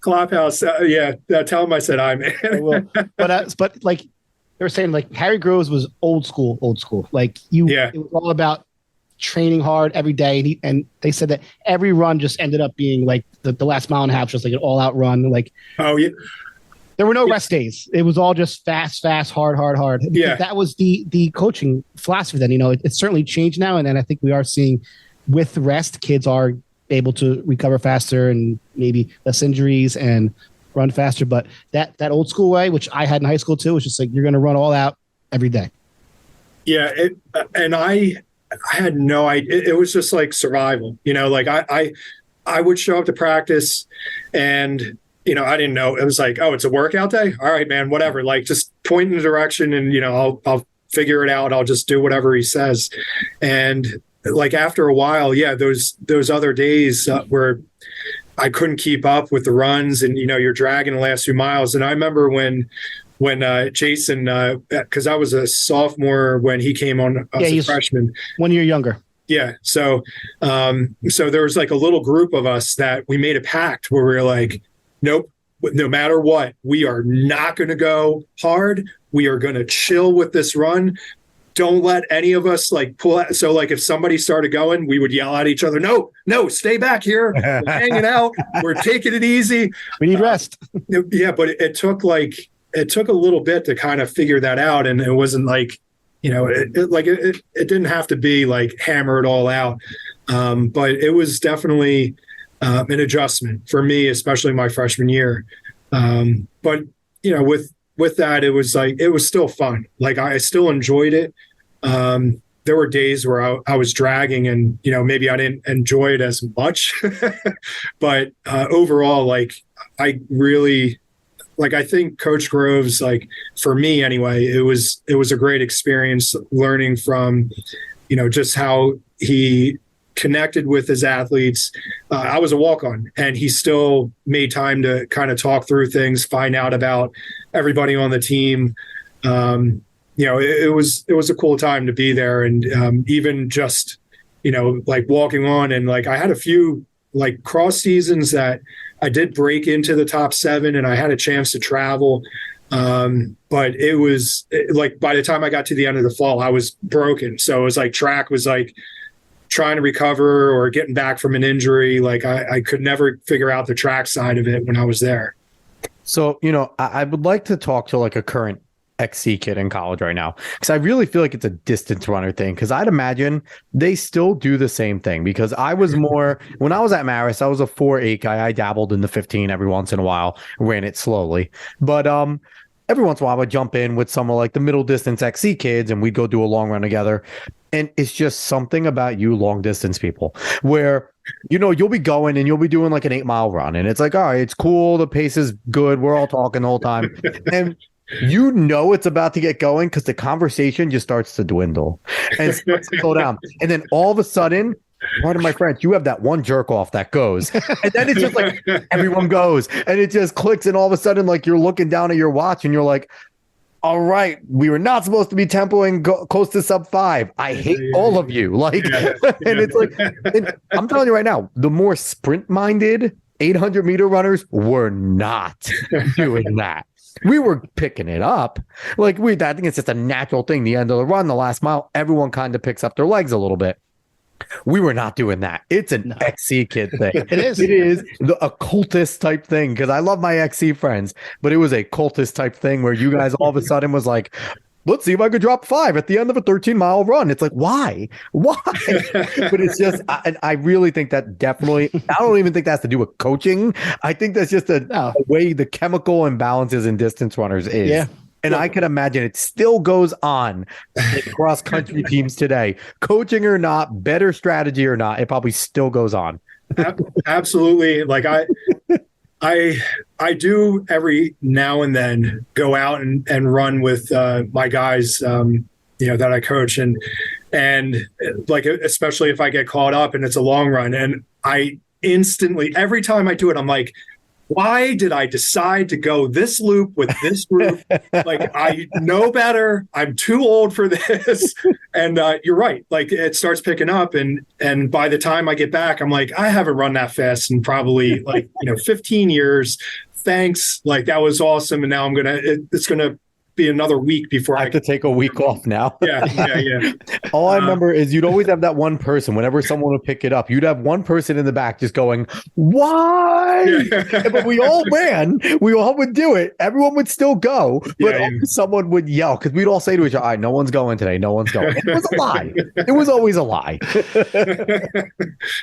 Claphouse, tell him I said hi, man. I will. But they were saying, Harry Groves was old school. It was all about training hard every day, and they said that every run just ended up being the last mile and a half, just an all out run. Oh yeah. There were no rest days. It was all just fast, hard. Yeah. That was the coaching philosophy then. It's certainly changed now. And I think we are seeing, with rest, kids are able to recover faster and maybe less injuries and run faster. But that old school way, which I had in high school too, was just you're going to run all out every day. Yeah. And I had no idea. It was just survival. I would show up to practice and I didn't know. It was it's a workout day. All right, man, whatever. Just point in the direction and, I'll figure it out. I'll just do whatever he says. And after a while, those other days where I couldn't keep up with the runs and, you're dragging the last few miles. And I remember when Jason, because I was a sophomore when he came on as a freshman. 1 year younger. Yeah. So there was a little group of us that we made a pact where we were nope, no matter what, we are not going to go hard. We are going to chill with this run. Don't let any of us pull out. So if somebody started going, we would yell at each other, no, stay back here. We're hanging out. We're taking it easy. We need rest. Yeah. But it took a little bit to kind of figure that out. And it wasn't it didn't have to be hammer it all out. But it was definitely an adjustment for me, especially my freshman year. But with that, it was still fun. I still enjoyed it. There were days where I was dragging and, maybe I didn't enjoy it as much, but overall, I really, I think Coach Groves, for me anyway, it was a great experience learning from, just how he connected with his athletes. I was a walk-on, and he still made time to kind of talk through things, find out about everybody on the team. It was a cool time to be there, and even just like walking on, and like I had a few like cross seasons that I did break into the top 7 and I had a chance to travel. But it was like by the time I got to the end of the fall, I was broken. So it was like track was like trying to recover or getting back from an injury. Like I could never figure out the track side of it when I was there. So, I would like to talk to like a current XC kid in college right now, because I really feel like it's a distance runner thing, because I'd imagine they still do the same thing, because I was more when I was at Marist, I was a 4.8 guy. I dabbled in the 15 every once in a while, ran it slowly, but every once in a while I would jump in with some of like the middle distance XC kids and we'd go do a long run together. And it's just something about you long distance people where you'll be going and you'll be doing like an 8-mile run, and it's like, all right, it's cool, the pace is good, we're all talking the whole time, and it's about to get going because the conversation just starts to dwindle and starts to slow down. And then all of a sudden, pardon my French, you have that one jerk off that goes. And then it's just like everyone goes and it just clicks. And all of a sudden, like you're looking down at your watch and you're like, all right, we were not supposed to be tempoing close to sub 5. I hate all of you. Like, and it's like, and I'm telling you right now, the more sprint minded 800-meter runners were not doing that. We were picking it up. Like I think it's just a natural thing. The end of the run, the last mile, everyone kind of picks up their legs a little bit. We were not doing that. It's an XC kid thing. It is a cultist type thing, because I love my XC friends, but it was a cultist type thing where you guys all of a sudden was like, let's see if I could drop 5 at the end of a 13-mile run. It's like, why? But it's just, I really think that definitely, I don't even think that has to do with coaching. I think that's just a way the chemical imbalances in distance runners is. Yeah. And I can imagine it still goes on in cross-country teams today. Coaching or not, better strategy or not, it probably still goes on. Absolutely. Like I do every now and then go out and run with my guys, that I coach, and like, especially if I get caught up and it's a long run, and I instantly, every time I do it, I'm like, why did I decide to go this loop with this group? Like, I know better. I'm too old for this. And you're right. Like, it starts picking up. And by the time I get back, I'm like, I haven't run that fast in probably 15 years. Thanks. Like, that was awesome. And now it's going to be another week before I have to take a week off now. Yeah. All I remember is you'd always have that one person, whenever someone would pick it up, you'd have one person in the back just going, why? But we all ran. We all would do it. Everyone would still go, but someone would yell, because we'd all say to each other, all right, no one's going today. No one's going. It was a lie. It was always a lie.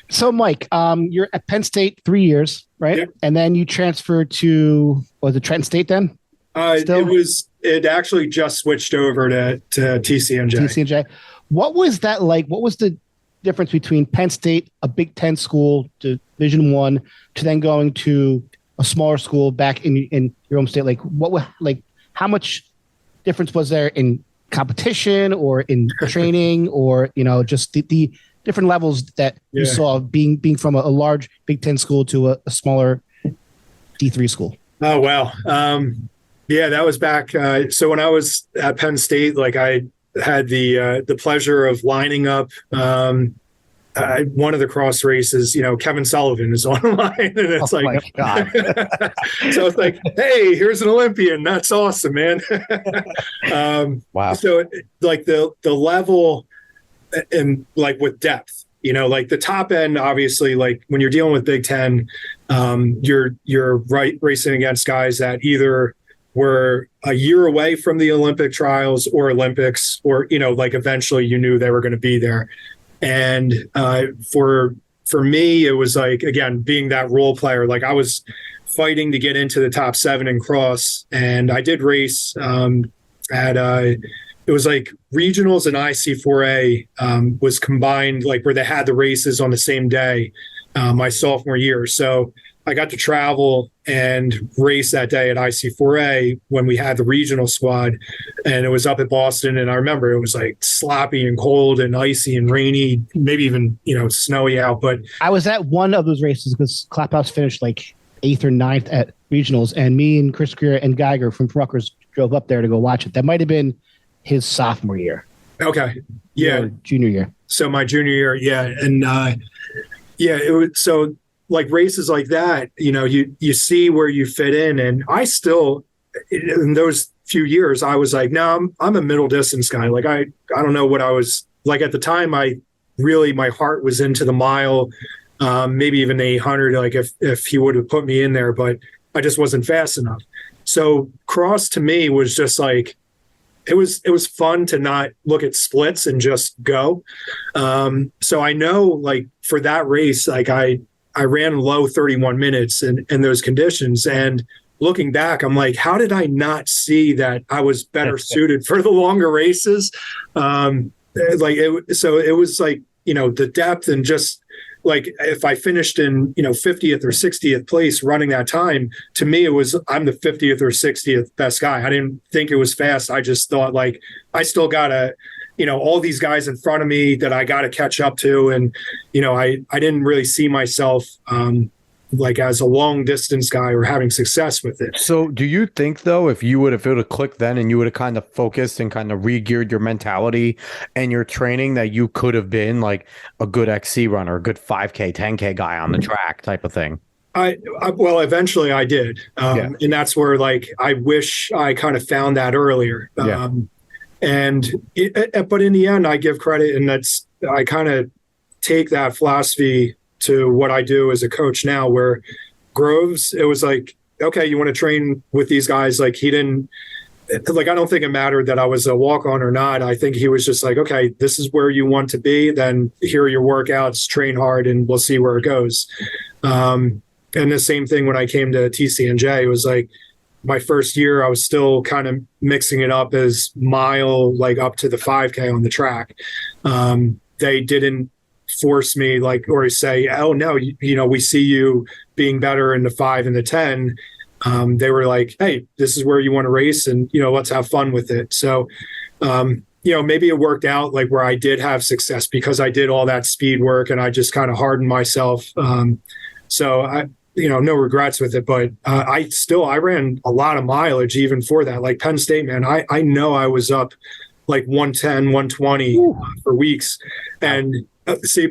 So, Mike, you're at Penn State 3 years, right? Yep. And then you transferred to, was it Trenton State then? It actually just switched over to TCNJ. TCNJ. What was that like? What was the difference between Penn State, a Big Ten school, to Division I, to then going to a smaller school back in your home state? Like, how much difference was there in competition or in training, or just the different levels that you saw being from a large Big Ten school to a smaller D3 school? Oh, wow. Yeah, that was back. So when I was at Penn State, like, I had the pleasure of lining up one of the cross races. Kevin Sullivan is on mine, and it's my God. So it's like, hey, here's an Olympian. That's awesome, man. Wow. So like the level and like with depth, like the top end, obviously, like when you're dealing with Big Ten, you're racing against guys that either were a year away from the Olympic trials or Olympics, or, like eventually you knew they were going to be there. And for me, it was like, again, being that role player, like I was fighting to get into the top 7 in cross. And I did race it was like regionals and IC4A was combined, like where they had the races on the same day my sophomore year. So I got to travel and race that day at IC4A when we had the regional squad, and it was up at Boston. And I remember it was like sloppy and cold and icy and rainy, maybe even, snowy out. But I was at one of those races because Claphouse finished like 8th or 9th at regionals, and me and Chris Greer and Geiger from Rutgers drove up there to go watch it. That might have been his sophomore year. Okay. Yeah. Your junior year. So my junior year, yeah. And yeah, it was so like races like that, you see where you fit in. And I still, in those few years, I was like, no, I'm a middle distance guy. Like I don't know what I was like at the time. My heart was into the mile, maybe even the 800. Like if he would have put me in there, but I just wasn't fast enough. So cross to me was just like, it was fun to not look at splits and just go. So I know like for that race, like I ran low 31 minutes in those conditions. And looking back, I'm like, how did I not see that I was better suited for the longer races? So it was like, the depth and just like if I finished in 50th or 60th place running that time, to me it was I'm the 50th or 60th best guy. I didn't think it was fast. I just thought like I still gotta all these guys in front of me that I gotta catch up to, and I didn't really see myself like as a long distance guy or having success with it. So do you think though, if it would have clicked then and you would have kind of focused and kind of re-geared your mentality and your training, that you could have been like a good XC runner, a good 5K, 10K guy on the track type of thing? Well, eventually I did. And that's where like, I wish I kind of found that earlier. Yeah. But in the end I give credit, and I kind of take that philosophy to what I do as a coach now, where Groves, it was like, okay, you want to train with these guys? Like he didn't, like, I don't think it mattered that I was a walk-on or not. I think he was just like, okay, this is where you want to be. Then here are your workouts, train hard, and we'll see where it goes. And the same thing when I came to TCNJ, it was like my first year, I was still kind of mixing it up as mile, like up to the 5K on the track. They didn't force me like, or say, oh no, we see you being better in the 5 and the 10. They were like, hey, this is where you want to race, and let's have fun with it. So maybe it worked out like where I did have success because I did all that speed work and I just kind of hardened myself. So I no regrets with it, but I ran a lot of mileage even for that. Like Penn State, man, I know I was up like 110, 120 for weeks. And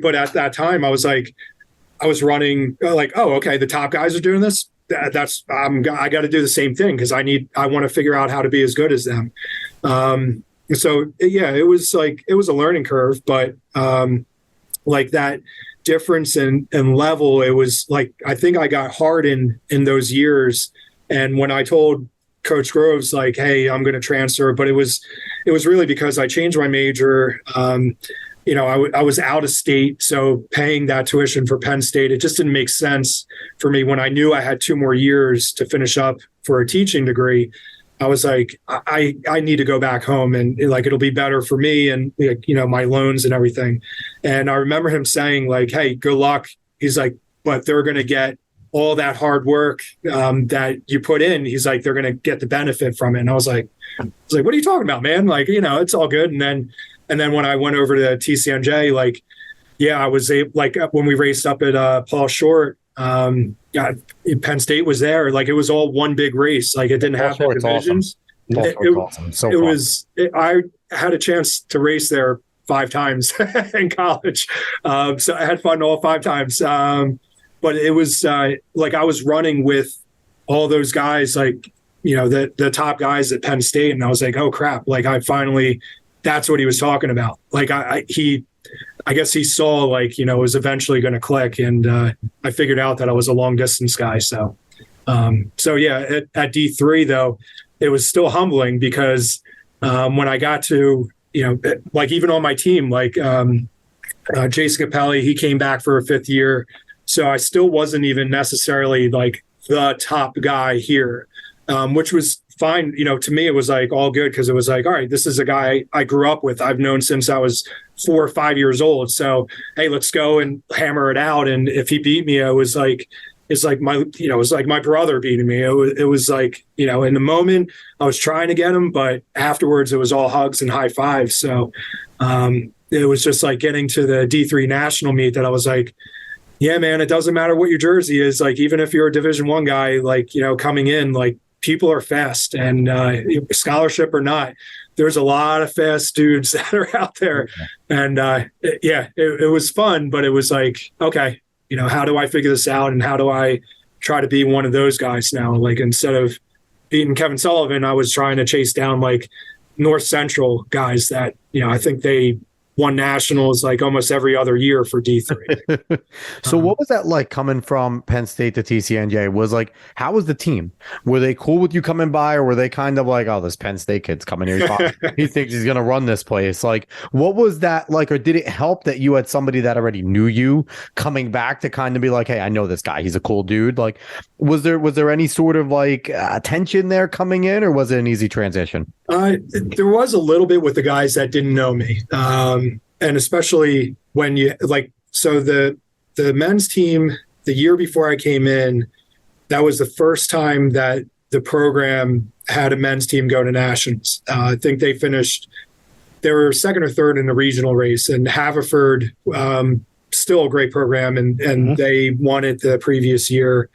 but at that time I was running like, oh, okay, the top guys are doing this. I got to do the same thing because I want to figure out how to be as good as them. So yeah, it was a learning curve, but like that difference in level, it was like, I think I got hard in those years. And when I told Coach Groves, like, hey, I'm going to transfer, but it was really because I changed my major. I was out of state, so paying that tuition for Penn State, it just didn't make sense for me when I knew I had 2 more years to finish up for a teaching degree. I was like, I need to go back home, and like, it'll be better for me and like, my loans and everything. And I remember him saying like, hey, good luck. He's like, but they're going to get all that hard work that you put in. He's like, they're going to get the benefit from it. And I was like, what are you talking about, man? Like, it's all good. And then when I went over to TCNJ, like, yeah, I was able, like when we raced up at Paul Short, Penn State was there. Like it was all one big race. Like it didn't have the divisions. Awesome. I had a chance to race there 5 times in college. So I had fun all 5 times. But it was like I was running with all those guys, like, the top guys at Penn State. And I was like, oh crap. Like that's what he was talking about. Like I guess he saw like, it was eventually going to click, and I figured out that I was a long distance guy. So yeah, at D3 though, it was still humbling because when I got to, like even on my team, like Jason Capelli, he came back for a 5th year. So I still wasn't even necessarily like the top guy here, which was fine. To me, it was like all good because it was like, all right, this is a guy I grew up with. I've known since I was 4 or 5 years old. So, hey, let's go and hammer it out. And if he beat me, it was like my brother beating me. It was like, in the moment I was trying to get him, but afterwards it was all hugs and high fives. So it was just like getting to the D3 national meet that I was like, yeah, man, it doesn't matter what your jersey is. Like, even if you're a Division I guy, like, coming in, like, people are fast, and scholarship or not, there's a lot of fast dudes that are out there. And it was fun, but it was like, okay, how do I figure this out? And how do I try to be one of those guys now? Like, instead of beating Kevin Sullivan, I was trying to chase down like North Central guys that, I think they won nationals like almost every other year for D3. So what was that like coming from Penn State to TCNJ? How was the team? Were they cool with you coming by, or were they kind of like, oh, this Penn State kid's coming here, he thinks he's gonna run this place? Like, what was that like? Or did it help that you had somebody that already knew you coming back to kind of be like, hey, I know this guy, he's a cool dude? Like, was there any sort of like tension there coming in, or was it an easy transition? There was a little bit with the guys that didn't know me. And especially when the men's team, the year before I came in, that was the first time that the program had a men's team go to nationals. I think they were second or third in the regional race, and Haverford, still a great program, and they won it the previous year.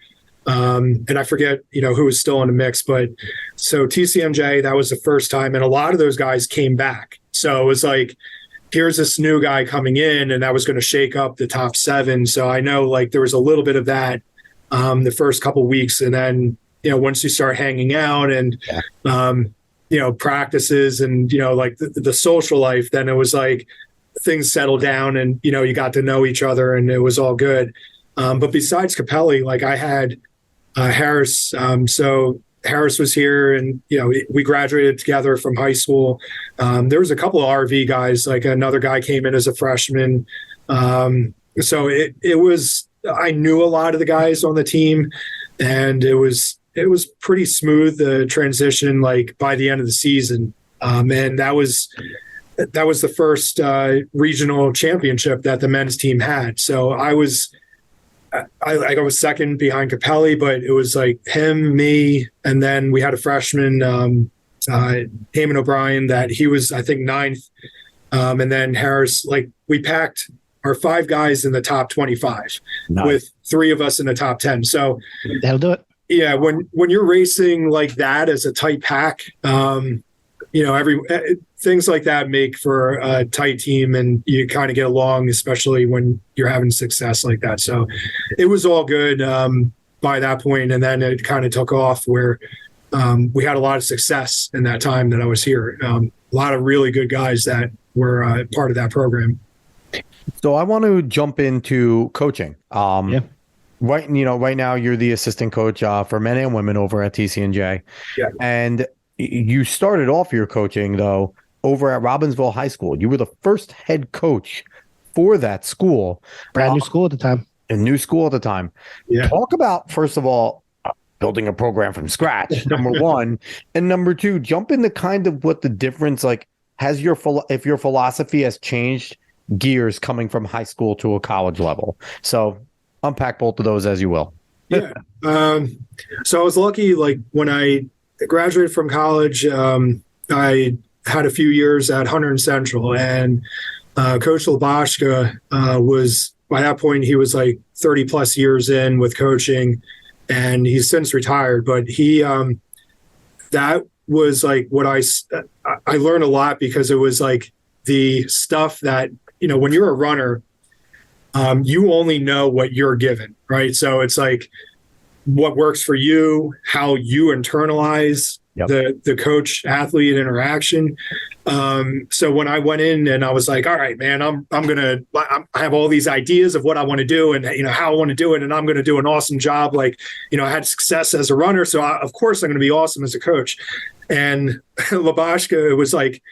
And I forget, who was still in the mix, but so TCNJ, that was the first time. And a lot of those guys came back. So it was like, here's this new guy coming in, and that was going to shake up the top 7. So I know like there was a little bit of that, the first couple of weeks. And then, once you start hanging out and, practices and, like the social life, then it was like things settled down and, you got to know each other and it was all good. But besides Capelli, like I had Harris. So Harris was here, and we graduated together from high school. There was a couple of RV guys, like another guy came in as a freshman. So it was, I knew a lot of the guys on the team, and it was pretty smooth, the transition, like by the end of the season. And that was the first regional championship that the men's team had. So I was second behind Capelli, but it was like him, me, and then we had a freshman, Eamon O'Brien, that he was, I think, 9th. And then Harris, like we packed our 5 guys in the top 25 with 3 of us in the top 10. So that'll do it. Yeah. When you're racing like that as a tight pack, things like that make for a tight team, and you kind of get along, especially when you're having success like that. So it was all good by that point, and then it kind of took off where we had a lot of success in that time that I was here. A lot of really good guys that were part of that program. So I want to jump into coaching. Right now you're the assistant coach for men and women over at TCNJ. Yeah. And you started off your coaching, though, over at Robbinsville High School. You were the first head coach for that school. Brand new school at the time. A new school at the time. Yeah. Talk about, first of all, building a program from scratch, number one. And number two, jump into kind of what the difference, like, if your philosophy has changed gears coming from high school to a college level. So unpack both of those as you will. Yeah. So I was lucky, like when I graduated from college, I had a few years at Hunter and Central, and Coach Labashka was, by that point, he was like 30 plus years in with coaching, and he's since retired. But he, that was like what I learned a lot, because it was like the stuff that, when you're a runner, you only know what you're given, right? So it's like what works for you, how you internalize the coach athlete interaction. So when I went in and I was like, all right, man, I have all these ideas of what I want to do and, how I want to do it. And I'm going to do an awesome job. Like, I had success as a runner. So of course I'm going to be awesome as a coach. And Labashka was like,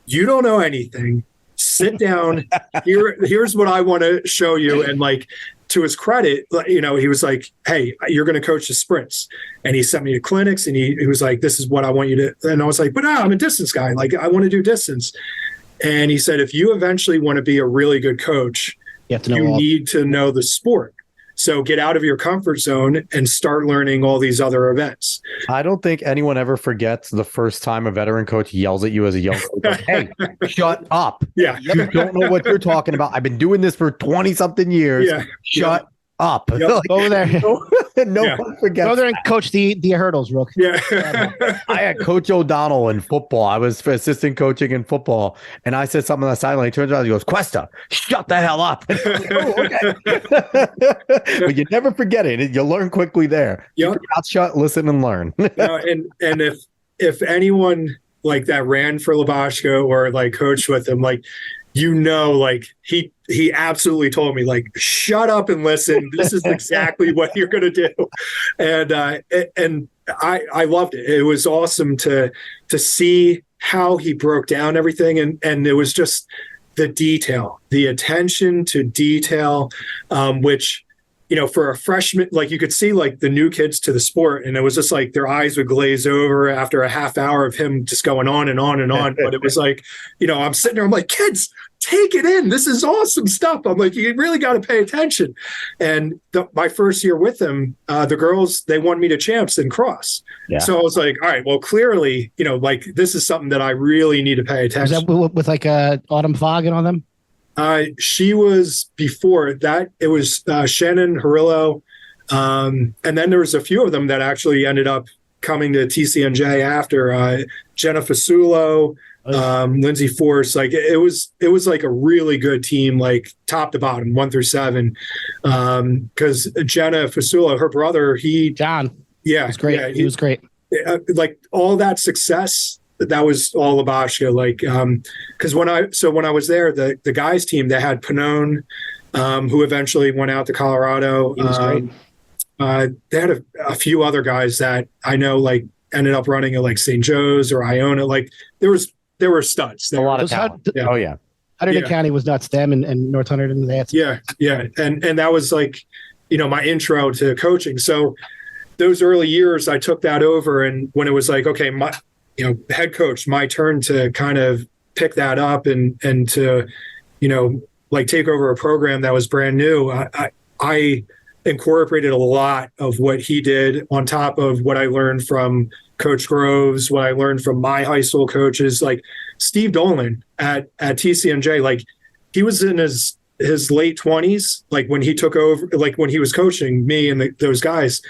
you don't know anything. Sit down. Here's what I want to show you. And like, to his credit, he was like, hey, you're going to coach the sprints. And he sent me to clinics, and he was like, this is what I want you to. And I was like, but I'm a distance guy. Like, I want to do distance. And he said, if you eventually want to be a really good coach, you need to know the sport. So get out of your comfort zone and start learning all these other events. I don't think anyone ever forgets the first time a veteran coach yells at you as a young coach, hey, shut up. Yeah. You don't know what you're talking about. I've been doing this for 20 something years. Yeah. Shut up. Yep. Over there. No Yeah. one forgets. Go there and coach the hurdles, Rook. Yeah. I had Coach O'Donnell in football. I was assistant coaching in football, and I said something on the sideline. He turns around, he goes, "Cuesta, shut the hell up." But you never forget it. You learn quickly there. Yep. Keep your mouth shut, listen, and learn. And if anyone like that ran for Labashko or like coached with him, like, like he absolutely told me, like, shut up and listen. This is exactly what you're gonna do. And I loved it. It was awesome to see how he broke down everything, and it was just the detail, the attention to detail, which, for a freshman, like, you could see like the new kids to the sport, and it was just like their eyes would glaze over after a half hour of him just going on and on and on. But it was like, I'm sitting there, I'm like, kids, take it in. This is awesome stuff. I'm like, you really got to pay attention. And my first year with him, the girls, they won me to champs in cross. Yeah. So I was like, all right, well, clearly, like, this is something that I really need to pay attention. Was that with like Autumn Fogg on them? She was before that. It was Shannon Harillo. And then there was a few of them that actually ended up coming to TCNJ after, Jenna Fasulo, Lindsay Force. Like, it was like a really good team, like top to bottom, 1 through 7. Because Jenna Fasulo, her brother, John. Yeah. He was great. Yeah, he was great. Like, all that success, that was all Labashka. Like, because when I was there, the guys team, they had Pannone, who eventually went out to Colorado. He was great. They had a few other guys that I know, like, ended up running at like St. Joe's or Iona. Like, there were studs. A lot of talent. Oh yeah. Hunterdon County was nuts. Them and North Hunterdon. They had yeah. And that was like, my intro to coaching. So those early years, I took that over, and when it was like, okay, my head coach, my turn to kind of pick that up and to, like, take over a program that was brand new. I incorporated a lot of what he did on top of what I learned from Coach Groves, what I learned from my high school coaches, like Steve Dolan at TCNJ. Like, he was in his late 20s, like, when he took over, like, when he was coaching me and those guys.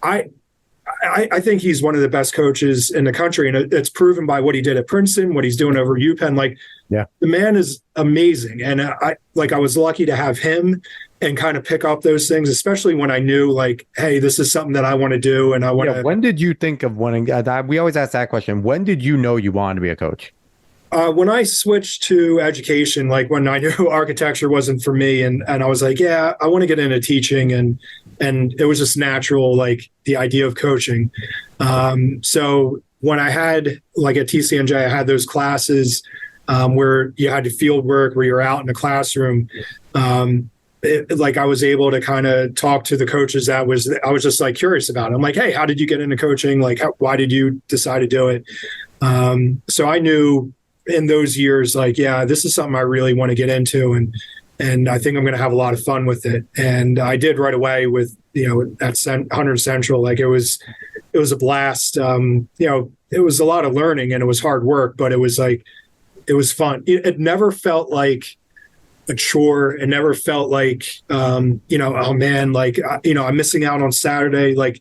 I think he's one of the best coaches in the country, and it's proven by what he did at Princeton, what he's doing over UPenn. Like, yeah, the man is amazing. And I was lucky to have him and kind of pick up those things, especially when I knew, like, hey, this is something that I want to do. And I want to. When did you think of wanting? We always ask that question. When did you know you wanted to be a coach? When I switched to education, like when I knew architecture wasn't for me, and I was like, yeah, I want to get into teaching, and it was just natural, like the idea of coaching. So when I had, like, at TCNJ, I had those classes where you had to field work, where you're out in the classroom. Like, I was able to kind of talk to the coaches. I was just like curious about it. I'm like, hey, how did you get into coaching? Like, why did you decide to do it? So I knew in those years, like, yeah, this is something I really want to get into, and I think I'm going to have a lot of fun with it. And I did right away with, at Hunter Central. Like, it was a blast. It was a lot of learning, and it was hard work, but it was fun. It never felt like a chore. It never felt like, oh man, like, I'm missing out on Saturday. Like,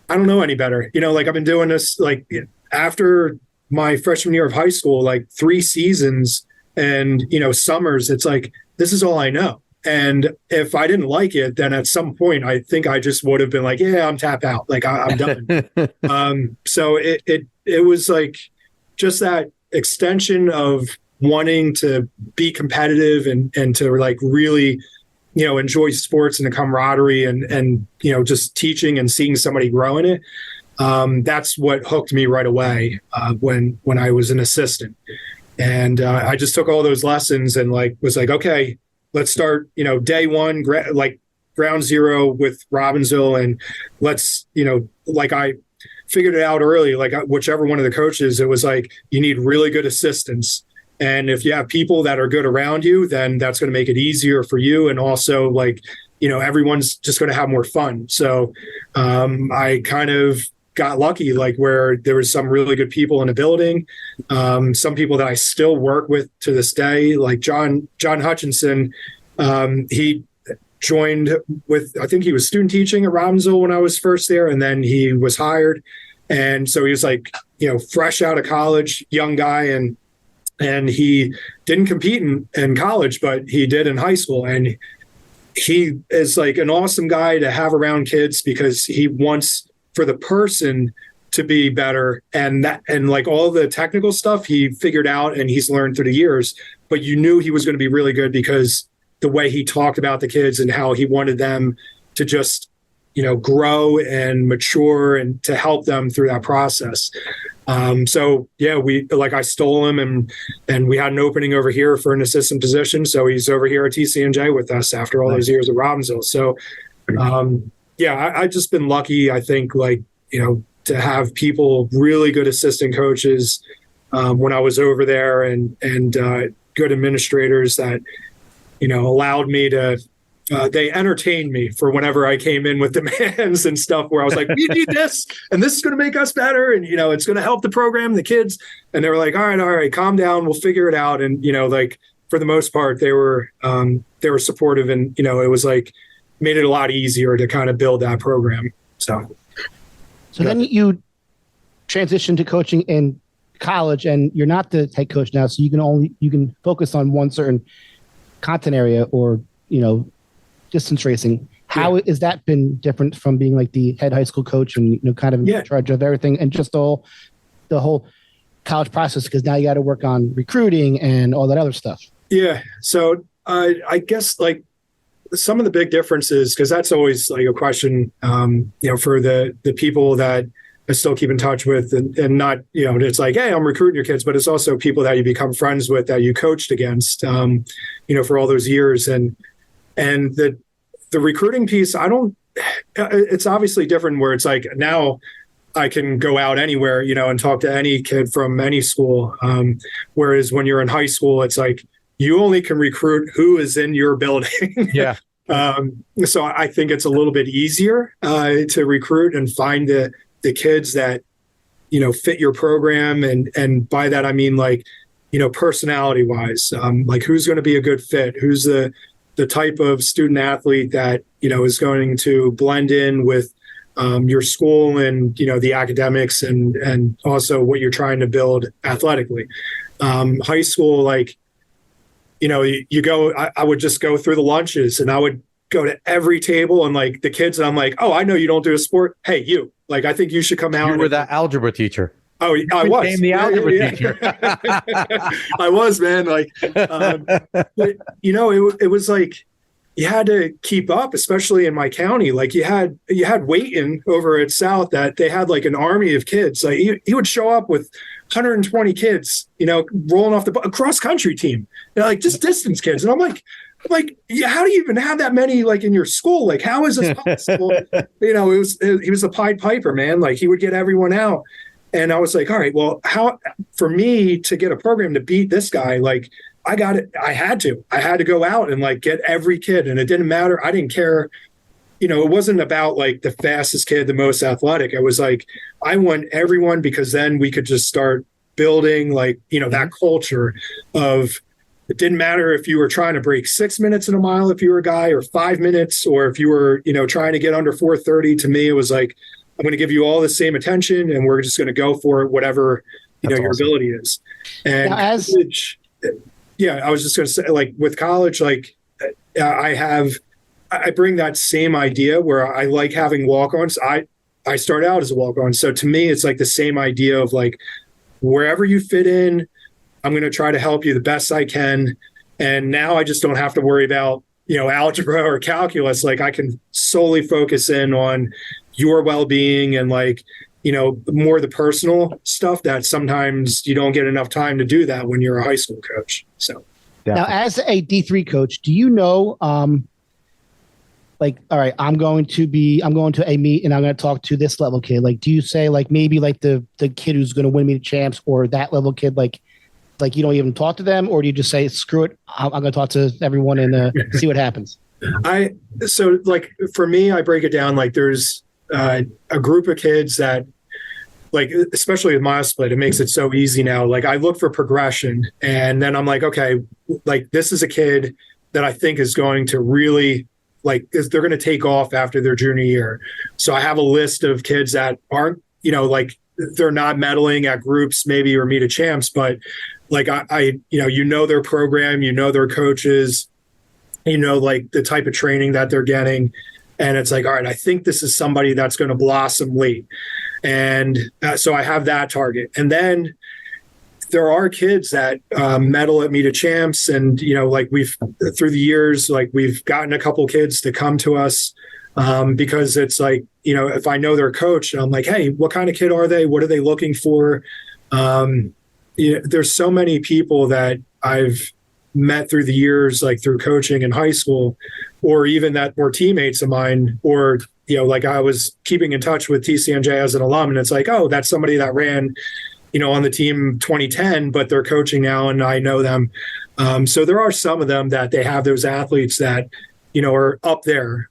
I don't know any better. Like, I've been doing this, like, after my freshman year of high school, like 3 seasons and, summers. It's like, this is all I know. And if I didn't like it, then at some point, I think I just would have been like, yeah, I'm tapped out. Like, I'm done. So it was like just that extension of wanting to be competitive and to, like, really, enjoy sports and the camaraderie and just teaching and seeing somebody grow in it. That's what hooked me right away when I was an assistant. And I just took all those lessons and, like, was like, okay, let's start, day one, like ground zero with Robbinsville. And let's, like, I figured it out early, like, whichever one of the coaches, it was like, you need really good assistants. And if you have people that are good around you, then that's going to make it easier for you. And also, like, everyone's just going to have more fun. So I kind of got lucky, like, where there was some really good people in the building. Some people that I still work with to this day, like John Hutchinson. He joined with, I think he was student teaching at Robbinsville when I was first there, and then he was hired. And so he was like, fresh out of college, young guy, and he didn't compete in college, but he did in high school. And he is like an awesome guy to have around kids because he wants for the person to be better, and like all the technical stuff he figured out and he's learned through the years. But you knew he was going to be really good because the way he talked about the kids and how he wanted them to just, grow and mature and to help them through that process. So yeah, I stole him and we had an opening over here for an assistant position. So he's over here at TCNJ with us after all those years at Robbinsville. So, I've just been lucky, I think, to have people, really good assistant coaches when I was over there and good administrators that, allowed me to, they entertained me for whenever I came in with demands and stuff where I was like, we need this, and this is going to make us better. And, it's going to help the program, the kids. And they were like, all right, calm down. We'll figure it out. And, for the most part, they were supportive, and, it was like, made it a lot easier to kind of build that program. So then you transition to coaching in college, and you're not the head coach now. So you can focus on one certain content area or, distance racing. How has that been different from being like the head high school coach and, kind of in charge of everything and just the whole college process? Because now you got to work on recruiting and all that other stuff. Yeah. So I guess like some of the big differences, because that's always like a question, for the people that I still keep in touch with and not, it's like, hey, I'm recruiting your kids, but it's also people that you become friends with that you coached against, for all those years. And the recruiting piece, it's obviously different where it's like now I can go out anywhere, and talk to any kid from any school. Whereas when you're in high school, it's like you only can recruit who is in your building. Yeah. So I think it's a little bit easier to recruit and find the kids that, fit your program. And by that, I mean like, personality wise, like who's going to be a good fit, who's the type of student athlete that, is going to blend in with your school and, the academics and also what you're trying to build athletically. High school, like, you go, I would just go through the lunches and I would go to every table and like the kids, and I'm like, oh, I know you don't do a sport. Hey, you, like, I think you should come out. You were that algebra teacher. Oh, I was. Became the algebra teacher. I was, man. Like, but, it was like you had to keep up, especially in my county. Like you had Waiton over at South that they had like an army of kids. Like he would show up with 120 kids, rolling off a cross country team, like just distance kids. And I'm like, yeah, how do you even have that many like in your school? Like, how is this possible? He was the Pied Piper, man. Like he would get everyone out. And I was like, all right, well, how for me to get a program to beat this guy, like I got it. I had to go out and like get every kid, and it didn't matter. I didn't care. It wasn't about like the fastest kid, the most athletic. I was like, I want everyone, because then we could just start building like, that culture of, it didn't matter if you were trying to break 6 minutes in a mile, if you were a guy, or 5 minutes, or if you were, trying to get under 4:30. To me, it was like, I'm going to give you all the same attention, and we're just going to go for whatever, your ability is. And now, college, I was just going to say, like with college, like I bring that same idea where I like having walk-ons. I start out as a walk-on. So to me, it's like the same idea of like, wherever you fit in, I'm going to try to help you the best I can. And now I just don't have to worry about, algebra or calculus. Like I can solely focus in on your well-being and like, more the personal stuff that sometimes you don't get enough time to do that when you're a high school coach. So now as a D3 coach, do you know, like, all right, I'm going to a meet and I'm going to talk to this level kid. Like, do you say like, maybe like the kid who's going to win me the champs, or that level kid, like you don't even talk to them, or do you just say, screw it, I'm going to talk to everyone and see what happens? So like for me, I break it down. Like there's a group of kids that, like, especially with MyoSplit, it makes it so easy now. Like I look for progression, and then I'm like, okay, like this is a kid that I think is going to really like they're going to take off after their junior year. So I have a list of kids that aren't, like they're not medaling at groups maybe or meet a champs, but like I their program, their coaches, like the type of training that they're getting. And it's like, all right, I think this is somebody that's going to blossom late. And so I have that target. And then there are kids that medal at Meet a Champs. And, like we've, through the years, like we've gotten a couple kids to come to us because it's like, if I know their coach, and I'm like, hey, what kind of kid are they? What are they looking for? There's so many people that I've met through the years, like through coaching in high school, or even that were teammates of mine, or, like I was keeping in touch with TCNJ as an alum, and it's like, oh, that's somebody that ran, on the team 2010, but they're coaching now and I know them. So there are some of them that they have those athletes that, are up there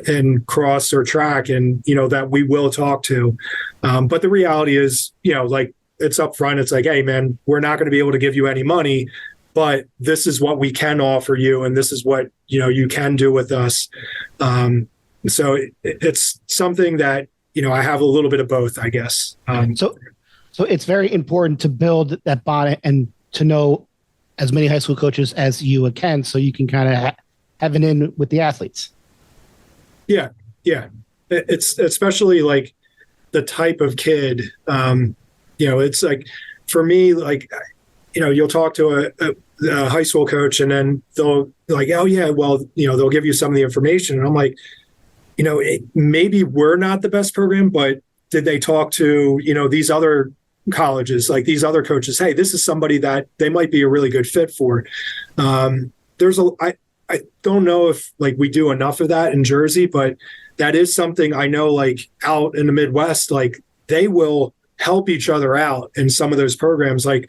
in cross or track and, that we will talk to. But the reality is, like it's up front. It's like, hey, man, we're not going to be able to give you any money, but this is what we can offer you. And this is what, you can do with us. So it's something that, I have a little bit of both, I guess. So it's very important to build that bond and to know as many high school coaches as you can, so you can kind of have an in with the athletes. Yeah. It's especially like the type of kid, it's like for me, like, you'll talk to a high school coach and then they'll like, oh yeah, well, they'll give you some of the information. And I'm like, maybe we're not the best program, but did they talk to, these other colleges, like these other coaches? Hey, this is somebody that they might be a really good fit for. I don't know if like we do enough of that in Jersey, but that is something I know, like out in the Midwest, like they will help each other out in some of those programs, like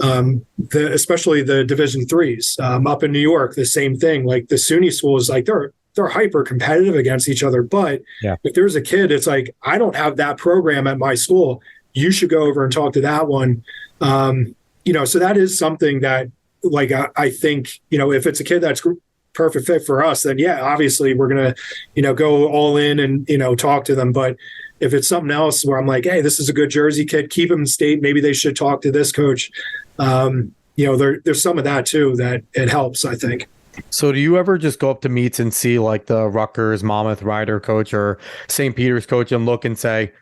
especially the Division threes up in New York, the same thing. Like the SUNY schools, like they're hyper competitive against each other. But if there's a kid, it's like, I don't have that program at my school. You should go over and talk to that one. So that is something that, like, I think, if it's a kid that's perfect fit for us, then yeah, obviously we're going to, go all in and, talk to them. But if it's something else where I'm like, hey, this is a good Jersey kid, keep him in state, maybe they should talk to this coach. There's some of that too, that it helps, I think. So do you ever just go up to meets and see like the Rutgers, Monmouth, Rider coach or St. Peter's coach and look and say,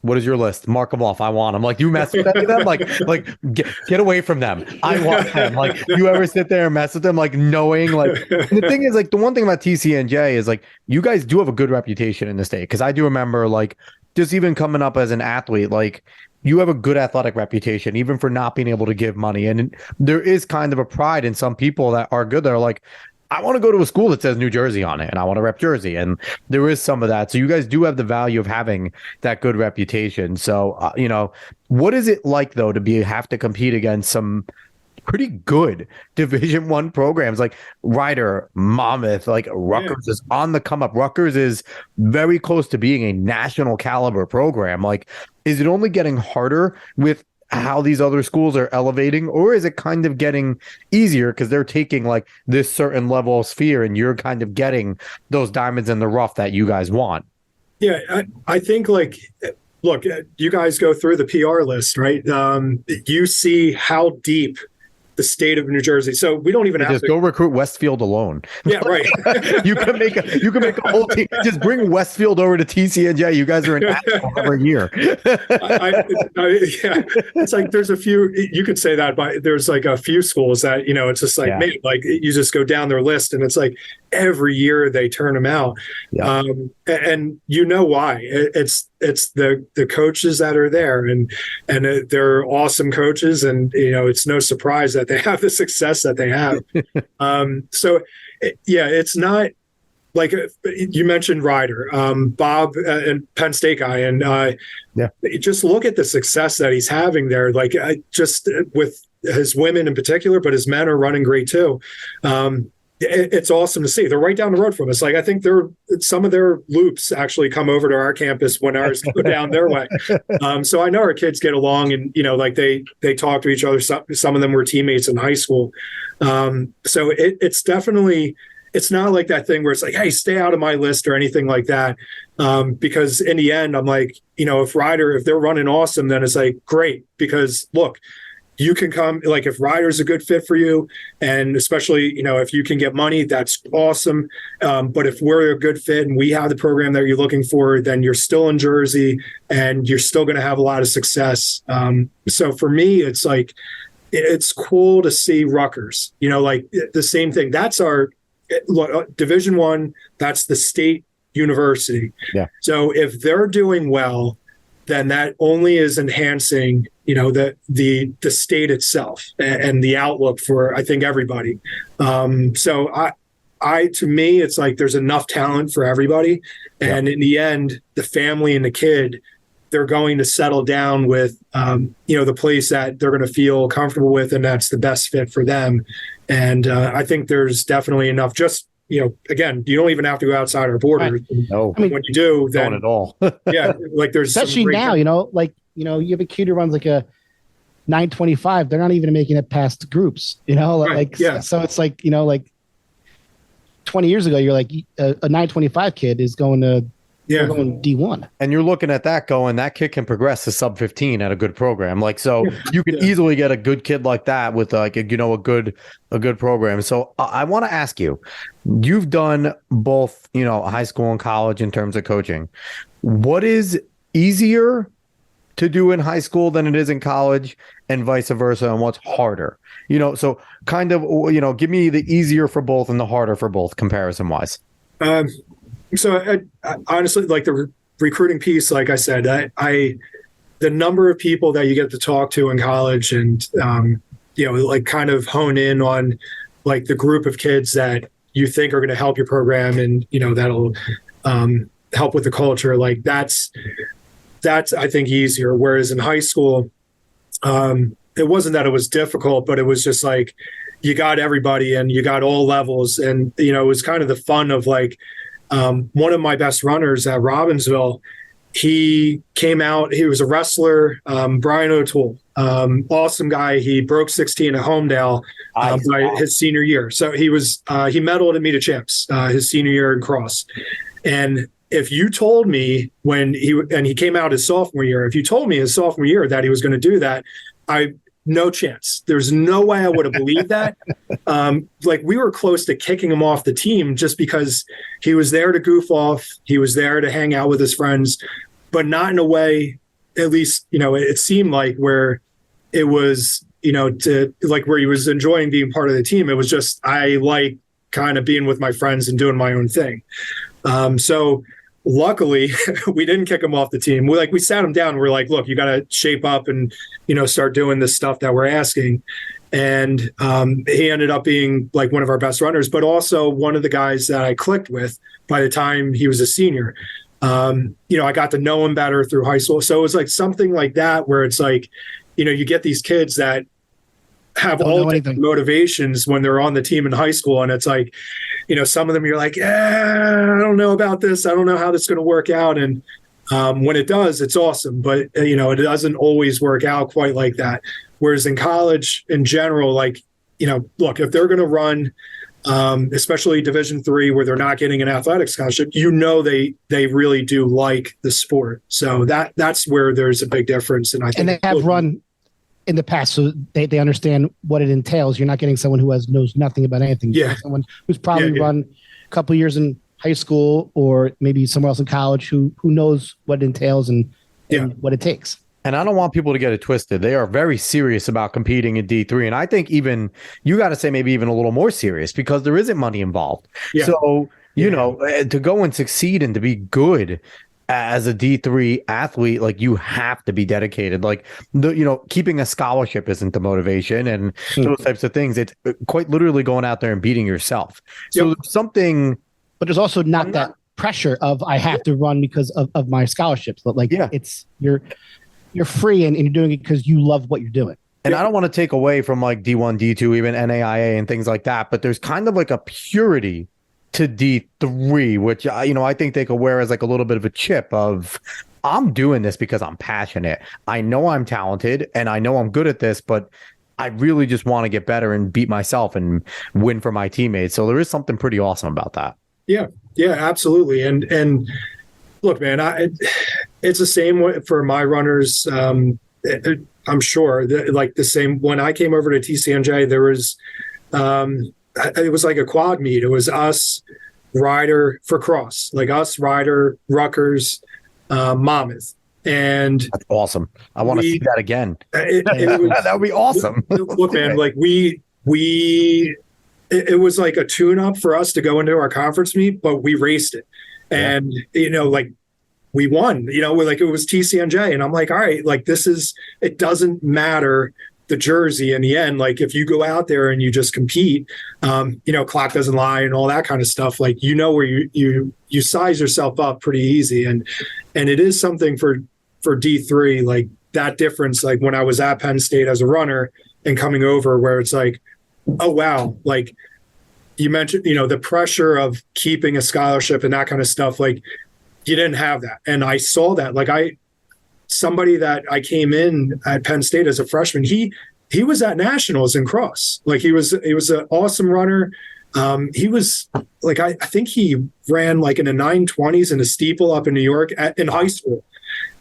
what is your list? Mark them off. I want them. Like, you mess with any of them? Like get away from them. I want them. Like, you ever sit there and mess with them? Like, knowing, like, the thing is, like, the one thing about TCNJ is, like, you guys do have a good reputation in the state. Because I do remember, like, just even coming up as an athlete, like, you have a good athletic reputation, even for not being able to give money. And there is kind of a pride in some people that are good. They're like, I want to go to a school that says New Jersey on it, and I want to rep Jersey. And there is some of that. So you guys do have the value of having that good reputation. So, what is it like, though, to have to compete against some pretty good Division I programs like Rider, Monmouth, like Rutgers is on the come up. Rutgers is very close to being a national caliber program. Like, is it only getting harder with how these other schools are elevating, or is it kind of getting easier because they're taking like this certain level of sphere and you're kind of getting those diamonds in the rough that you guys want? Yeah, I think, like, look, you guys go through the PR list, right? You see how deep the state of New Jersey. So we don't even have to go recruit Westfield alone. Yeah, right. you can make a whole team. Just bring Westfield over to TCNJ. You guys are in national every year. Yeah, it's like there's a few. You could say that, but there's like a few schools that it's just like man, like you just go down their list, and it's like every year they turn them out. Yeah. And why? It's the coaches that are there, and they're awesome coaches, and it's no surprise that they have the success that they have. It's not like you mentioned Ryder, Bob, and Penn State guy, and just look at the success that he's having there. Like just with his women in particular, but his men are running great too. It's awesome to see. They're right down the road from us. Like, I think some of their loops actually come over to our campus when ours go down their way. So I know our kids get along, and like they talk to each other. Some of them were teammates in high school. So it's definitely it's not like that thing where it's like, hey, stay out of my list or anything like that. Because in the end, I'm like, if they're running awesome, then it's like, great. Because look, you can come, like if Ryder's a good fit for you, and especially, if you can get money, that's awesome. But if we're a good fit and we have the program that you're looking for, then you're still in Jersey and you're still going to have a lot of success. So for me, it's like, it's cool to see Rutgers, like the same thing. That's our Division I, that's the state university. Yeah. So if they're doing well, then that only is enhancing, the state itself and the outlook for, I think, everybody. So to me, it's like there's enough talent for everybody. And in the end, the family and the kid, they're going to settle down with, the place that they're going to feel comfortable with, and that's the best fit for them. And I think there's definitely enough. Just, again, you don't even have to go outside our borders. Right. No, I mean, when you do, then not at all. yeah, like there's especially now, you have a kid who runs like a 925. They're not even making it past groups. Right. Yeah. So it's like 20 years ago, you're like a 925 kid is going to. Yeah. Going D1. And you're looking at that going, that kid can progress to sub 15 at a good program. Like, so you can easily get a good kid like that with like, a good program. So I want to ask you, you've done both, high school and college in terms of coaching. What is easier to do in high school than it is in college, and vice versa? And what's harder? So kind of, give me the easier for both and the harder for both comparison wise. So I honestly, like the recruiting piece, like I said, the number of people that you get to talk to in college and, like kind of hone in on like the group of kids that you think are going to help your program and, that'll help with the culture. Like that's I think easier. Whereas in high school, it wasn't that it was difficult, but it was just like, you got everybody and you got all levels. And, it was kind of the fun of like, one of my best runners at Robbinsville, he came out, he was a wrestler, Brian O'Toole, awesome guy. He broke 16 at Homedale by his senior year. So he medaled at Meet of Champs his senior year in cross. And if you told me he came out his sophomore year, if you told me his sophomore year that he was going to do that, no chance. There's no way I would have believed that. Like we were close to kicking him off the team just because he was there to goof off. He was there to hang out with his friends, but not in a way, at least, it seemed like where it was, to like where he was enjoying being part of the team. It was just, I like kind of being with my friends and doing my own thing. So luckily we didn't kick him off the team. We sat him down. We're like, look, you got to shape up and, start doing this stuff that we're asking. And he ended up being like one of our best runners, but also one of the guys that I clicked with by the time he was a senior. I got to know him better through high school. So it was like something like that, where it's like, you get these kids that have all different motivations when they're on the team in high school. And it's like, some of them you're like, I don't know about this. I don't know how this is going to work out. And when it does, it's awesome. But, it doesn't always work out quite like that. Whereas in college in general, like, look, if they're going to run, especially Division III, where they're not getting an athletic scholarship, they really do like the sport. So that's where there's a big difference. And I think they have run in the past, so they understand what it entails. You're not getting someone who knows nothing about anything. Yeah. Someone who's probably run a couple of years in high school or maybe somewhere else in college who knows what it entails and what it takes. And I don't want people to get it twisted. They are very serious about competing in D3. And I think even you got to say maybe even a little more serious, because there isn't money involved. Yeah. So, to go and succeed and to be good as a D3 athlete, like you have to be dedicated. Like keeping a scholarship isn't the motivation and those types of things. It's quite literally going out there and beating yourself. So something, but there's also not that pressure of I have to run because of my scholarships. But it's you're free and you're doing it because you love what you're doing. And I don't want to take away from like D1, D2, even NAIA and things like that, but there's kind of like a purity to D3, which, I think they could wear as like a little bit of a chip of, I'm doing this because I'm passionate. I know I'm talented and I know I'm good at this, but I really just want to get better and beat myself and win for my teammates. So there is something pretty awesome about that. Yeah, yeah, absolutely. And look, man, it's the same way for my runners. I'm sure that, like, the same when I came over to TCNJ, there was it was like a quad meet. It was us, Ryder for cross, like us, Ryder, Rutgers, Monmouth. And That's awesome. I want to see that again. That would be awesome. Look, man, like it was like a tune-up for us to go into our conference meet, but we raced it, and like we won. Like it was TCNJ, and I'm like, all right, like it doesn't matter the jersey in the end. Like if you go out there and you just compete, clock doesn't lie and all that kind of stuff. Like where you size yourself up pretty easy, and it is something for D3, like that difference. Like when I was at Penn State as a runner and coming over, where it's like, oh wow, like you mentioned, the pressure of keeping a scholarship and that kind of stuff. Like you didn't have that, and I saw that. Like somebody that I came in at Penn State as a freshman, he was at nationals in cross. Like he was an awesome runner. He was like, I think he ran like in the 920s in a steeple up in New York in high school.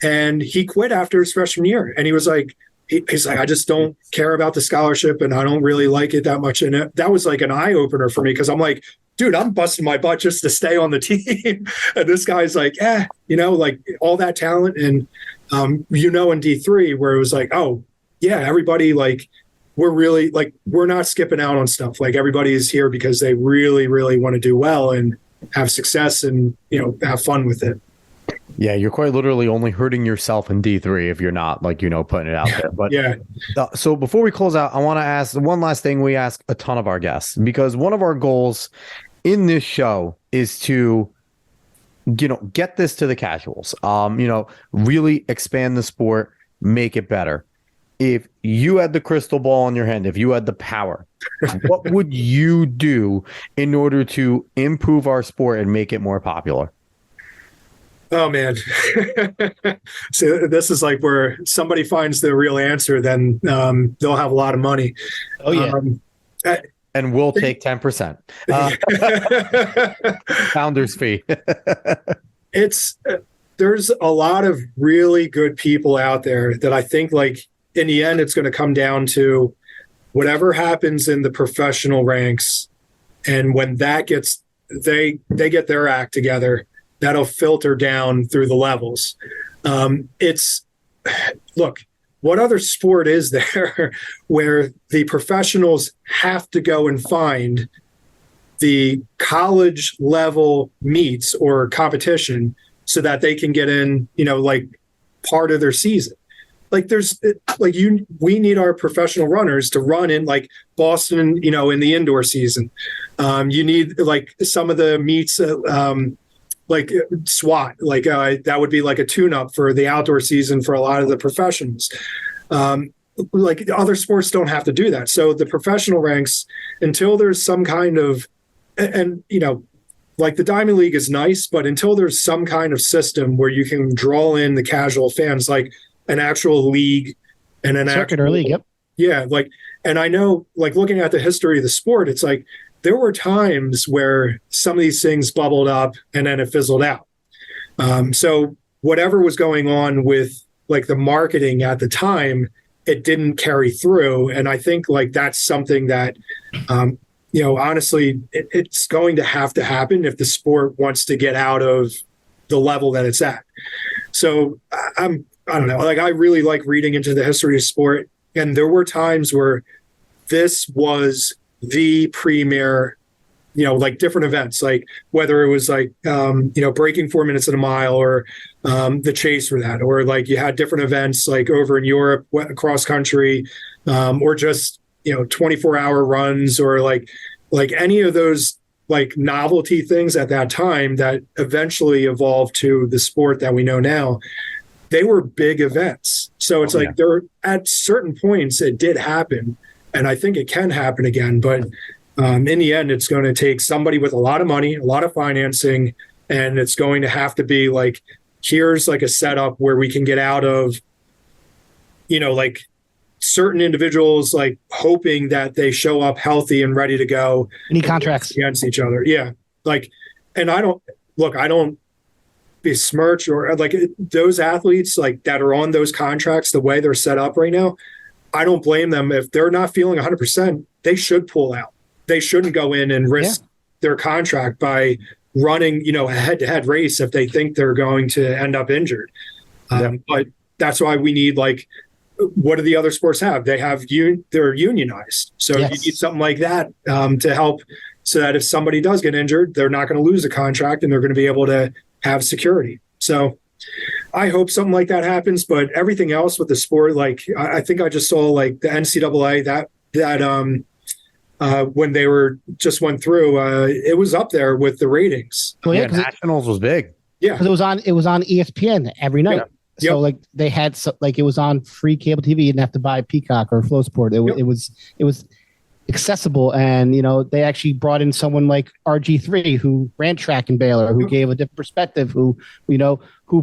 And he quit after his freshman year. And he was like, he's like, I just don't care about the scholarship and I don't really like it that much. And that was like an eye opener for me, because I'm like, dude, I'm busting my butt just to stay on the team. And this guy's like, like all that talent. And, in D3 where it was like, oh yeah, everybody, like, we're really like, we're not skipping out on stuff. Like everybody is here because they really, really want to do well and have success and, have fun with it. Yeah, you're quite literally only hurting yourself in D3 if you're not, like, putting it out there. But yeah. So before we close out, I want to ask one last thing we ask a ton of our guests, because one of our goals in this show is to, get this to the casuals, really expand the sport, make it better. If you had the crystal ball in your hand, if you had the power, what would you do in order to improve our sport and make it more popular? Oh man. So this is like where somebody finds the real answer, then they'll have a lot of money. Oh yeah. And we'll take 10%. Founder's fee. There's a lot of really good people out there that I think, like, in the end, it's going to come down to whatever happens in the professional ranks. And when that gets, they get their act together, that'll filter down through the levels. Look, what other sport is there where the professionals have to go and find the college level meets or competition so that they can get in, like part of their season? Like we need our professional runners to run in like Boston, in the indoor season. You need like some of the meets, like SWAT, like that would be like a tune-up for the outdoor season for a lot of the professionals. Like other sports don't have to do that. So the professional ranks, until there's some kind of, and like the Diamond League is nice, but until there's some kind of system where you can draw in the casual fans, like an actual league and an circuit or league, yep. Yeah, like, and I know, like, looking at the history of the sport, it's like there were times where some of these things bubbled up and then it fizzled out. So whatever was going on with like the marketing at the time, it didn't carry through. And I think like that's something that, honestly, it's going to have to happen if the sport wants to get out of the level that it's at. So I don't know, like I really like reading into the history of sport. And there were times where this was the premier, like different events, like whether it was like, breaking 4 minutes in a mile or the chase for that, or like you had different events like over in Europe, cross country, or just, 24-hour runs, or like any of those like novelty things at that time that eventually evolved to the sport that we know now. They were big events. So it's like there at certain points it did happen, and I think it can happen again. But in the end, it's going to take somebody with a lot of money, a lot of financing, and it's going to have to be like, here's like a setup where we can get out of, like certain individuals like hoping that they show up healthy and ready to go. Any contracts against each other. Yeah. Like, and I don't besmirch or like those athletes like that are on those contracts, the way they're set up right now. I don't blame them. If they're not feeling 100%, they should pull out. They shouldn't go in and risk their contract by running, a head-to-head race if they think they're going to end up injured. But that's why we need, like, what do the other sports have? They have they're unionized. So you need something like that to help, so that if somebody does get injured, they're not going to lose a contract and they're going to be able to have security. So I hope something like that happens. But everything else with the sport, like I think I just saw like the NCAA that when they went through, it was up there with the ratings. Oh yeah, Nationals was big. Yeah, because it was on ESPN every night. So like they had like it was on free cable TV. You didn't have to buy Peacock or Flow Sport. It was accessible, and they actually brought in someone like RG3 who ran track in Baylor, who gave a different perspective, who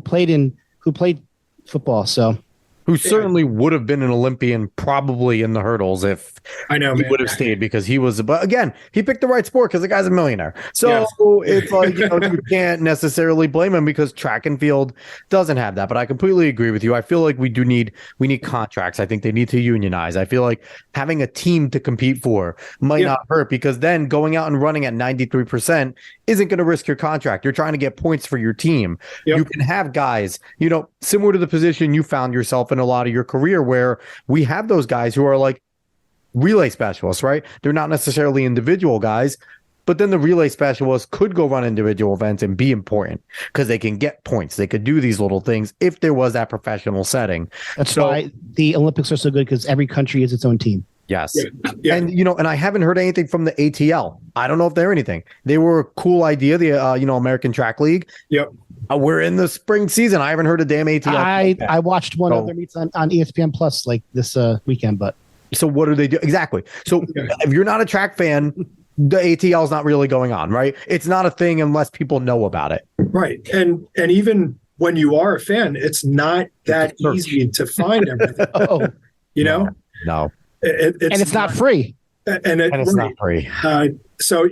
played football. So who certainly would have been an Olympian probably in the hurdles if he would have stayed, because he was, but again, he picked the right sport because the guy's a millionaire. So it's like, you can't necessarily blame him because track and field doesn't have that. But I completely agree with you. I feel like we need contracts. I think they need to unionize. I feel like having a team to compete for might not hurt, because then going out and running at 93% isn't going to risk your contract. You're trying to get points for your team. You can have guys, similar to the position you found yourself in a lot of your career, where we have those guys who are like relay specialists, right? They're not necessarily individual guys, but then the relay specialists could go run individual events and be important because they can get points. They could do these little things if there was that professional setting. That's why the Olympics are so good, because every country is its own team. Yes. Yeah. And, and I haven't heard anything from the ATL. I don't know if they're anything. They were a cool idea, the, American Track League. Yep. We're in the spring season. I haven't heard a damn ATL. I watched one of their meets on ESPN Plus like this weekend, but. So what do they do? Exactly. So if you're not a track fan, the ATL is not really going on, right? It's not a thing unless people know about it. Right. And even when you are a fan, it's not that easy to find everything. No. It's not free. And it's not free. So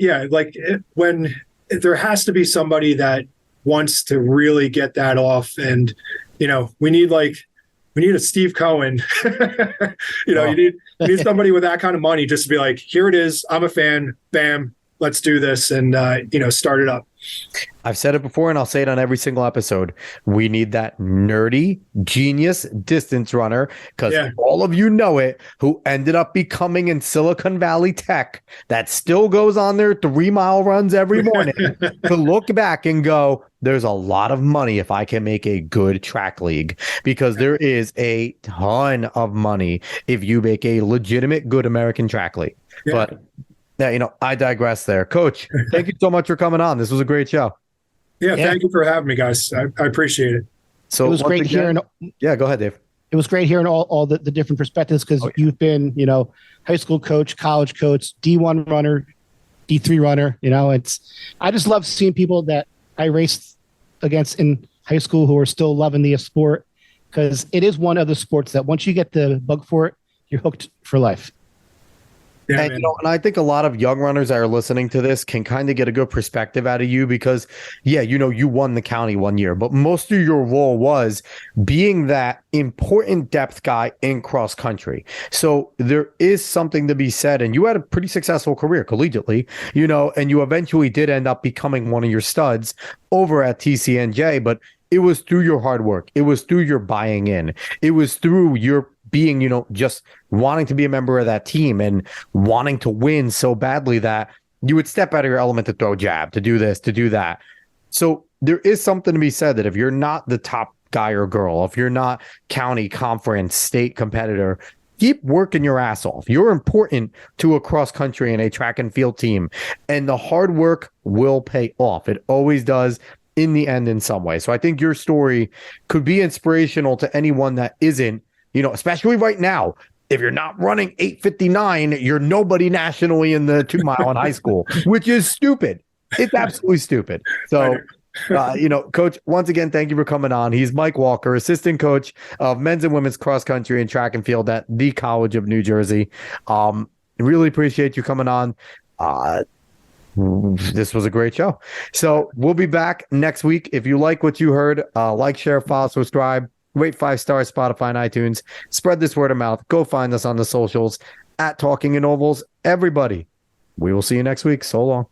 when there has to be somebody that wants to really get that off, and we need a Steve Cohen. You need somebody with that kind of money just to be like, here it is, I'm a fan, bam, let's do this, and start it up. I've said it before and I'll say it on every single episode. We need that nerdy genius distance runner, because all of you know it, who ended up becoming in Silicon Valley Tech, that still goes on their 3-mile runs every morning to look back and go, there's a lot of money if I can make a good track league, because there is a ton of money if you make a legitimate good American track league. Yeah. But I digress there. Coach, thank you so much for coming on. This was a great show. Yeah, thank you for having me, guys. I appreciate it. So it was great hearing. Yeah, go ahead, Dave. It was great hearing all the different perspectives, because you've been, high school coach, college coach, D1 runner, D3 runner. I just love seeing people that I raced against in high school who are still loving the sport, because it is one of the sports that once you get the bug for it, you're hooked for life. Yeah, and and I think a lot of young runners that are listening to this can kind of get a good perspective out of you, because you won the county one year, but most of your role was being that important depth guy in cross country. So there is something to be said, and you had a pretty successful career collegiately, and you eventually did end up becoming one of your studs over at TCNJ, but it was through your hard work. It was through your buying in. It was through your being, just wanting to be a member of that team and wanting to win so badly that you would step out of your element to throw a jab, to do this, to do that. So there is something to be said that if you're not the top guy or girl, if you're not county, conference, state competitor, keep working your ass off. You're important to a cross country and a track and field team, and the hard work will pay off. It always does in the end in some way. So I think your story could be inspirational to anyone that isn't, especially right now. If you're not running 8:59, you're nobody nationally in the 2-mile in high school, which is stupid. It's absolutely stupid. So Coach, once again, thank you for coming on. He's Mike Walker, assistant coach of men's and women's cross country and track and field at the College of New Jersey. Really appreciate you coming on. This was a great show. So we'll be back next week. If you like what you heard, like, share, follow, subscribe, rate 5 stars, Spotify and iTunes. Spread this word of mouth. Go find us on the socials at Talking in Ovals. Everybody, we will see you next week. So long.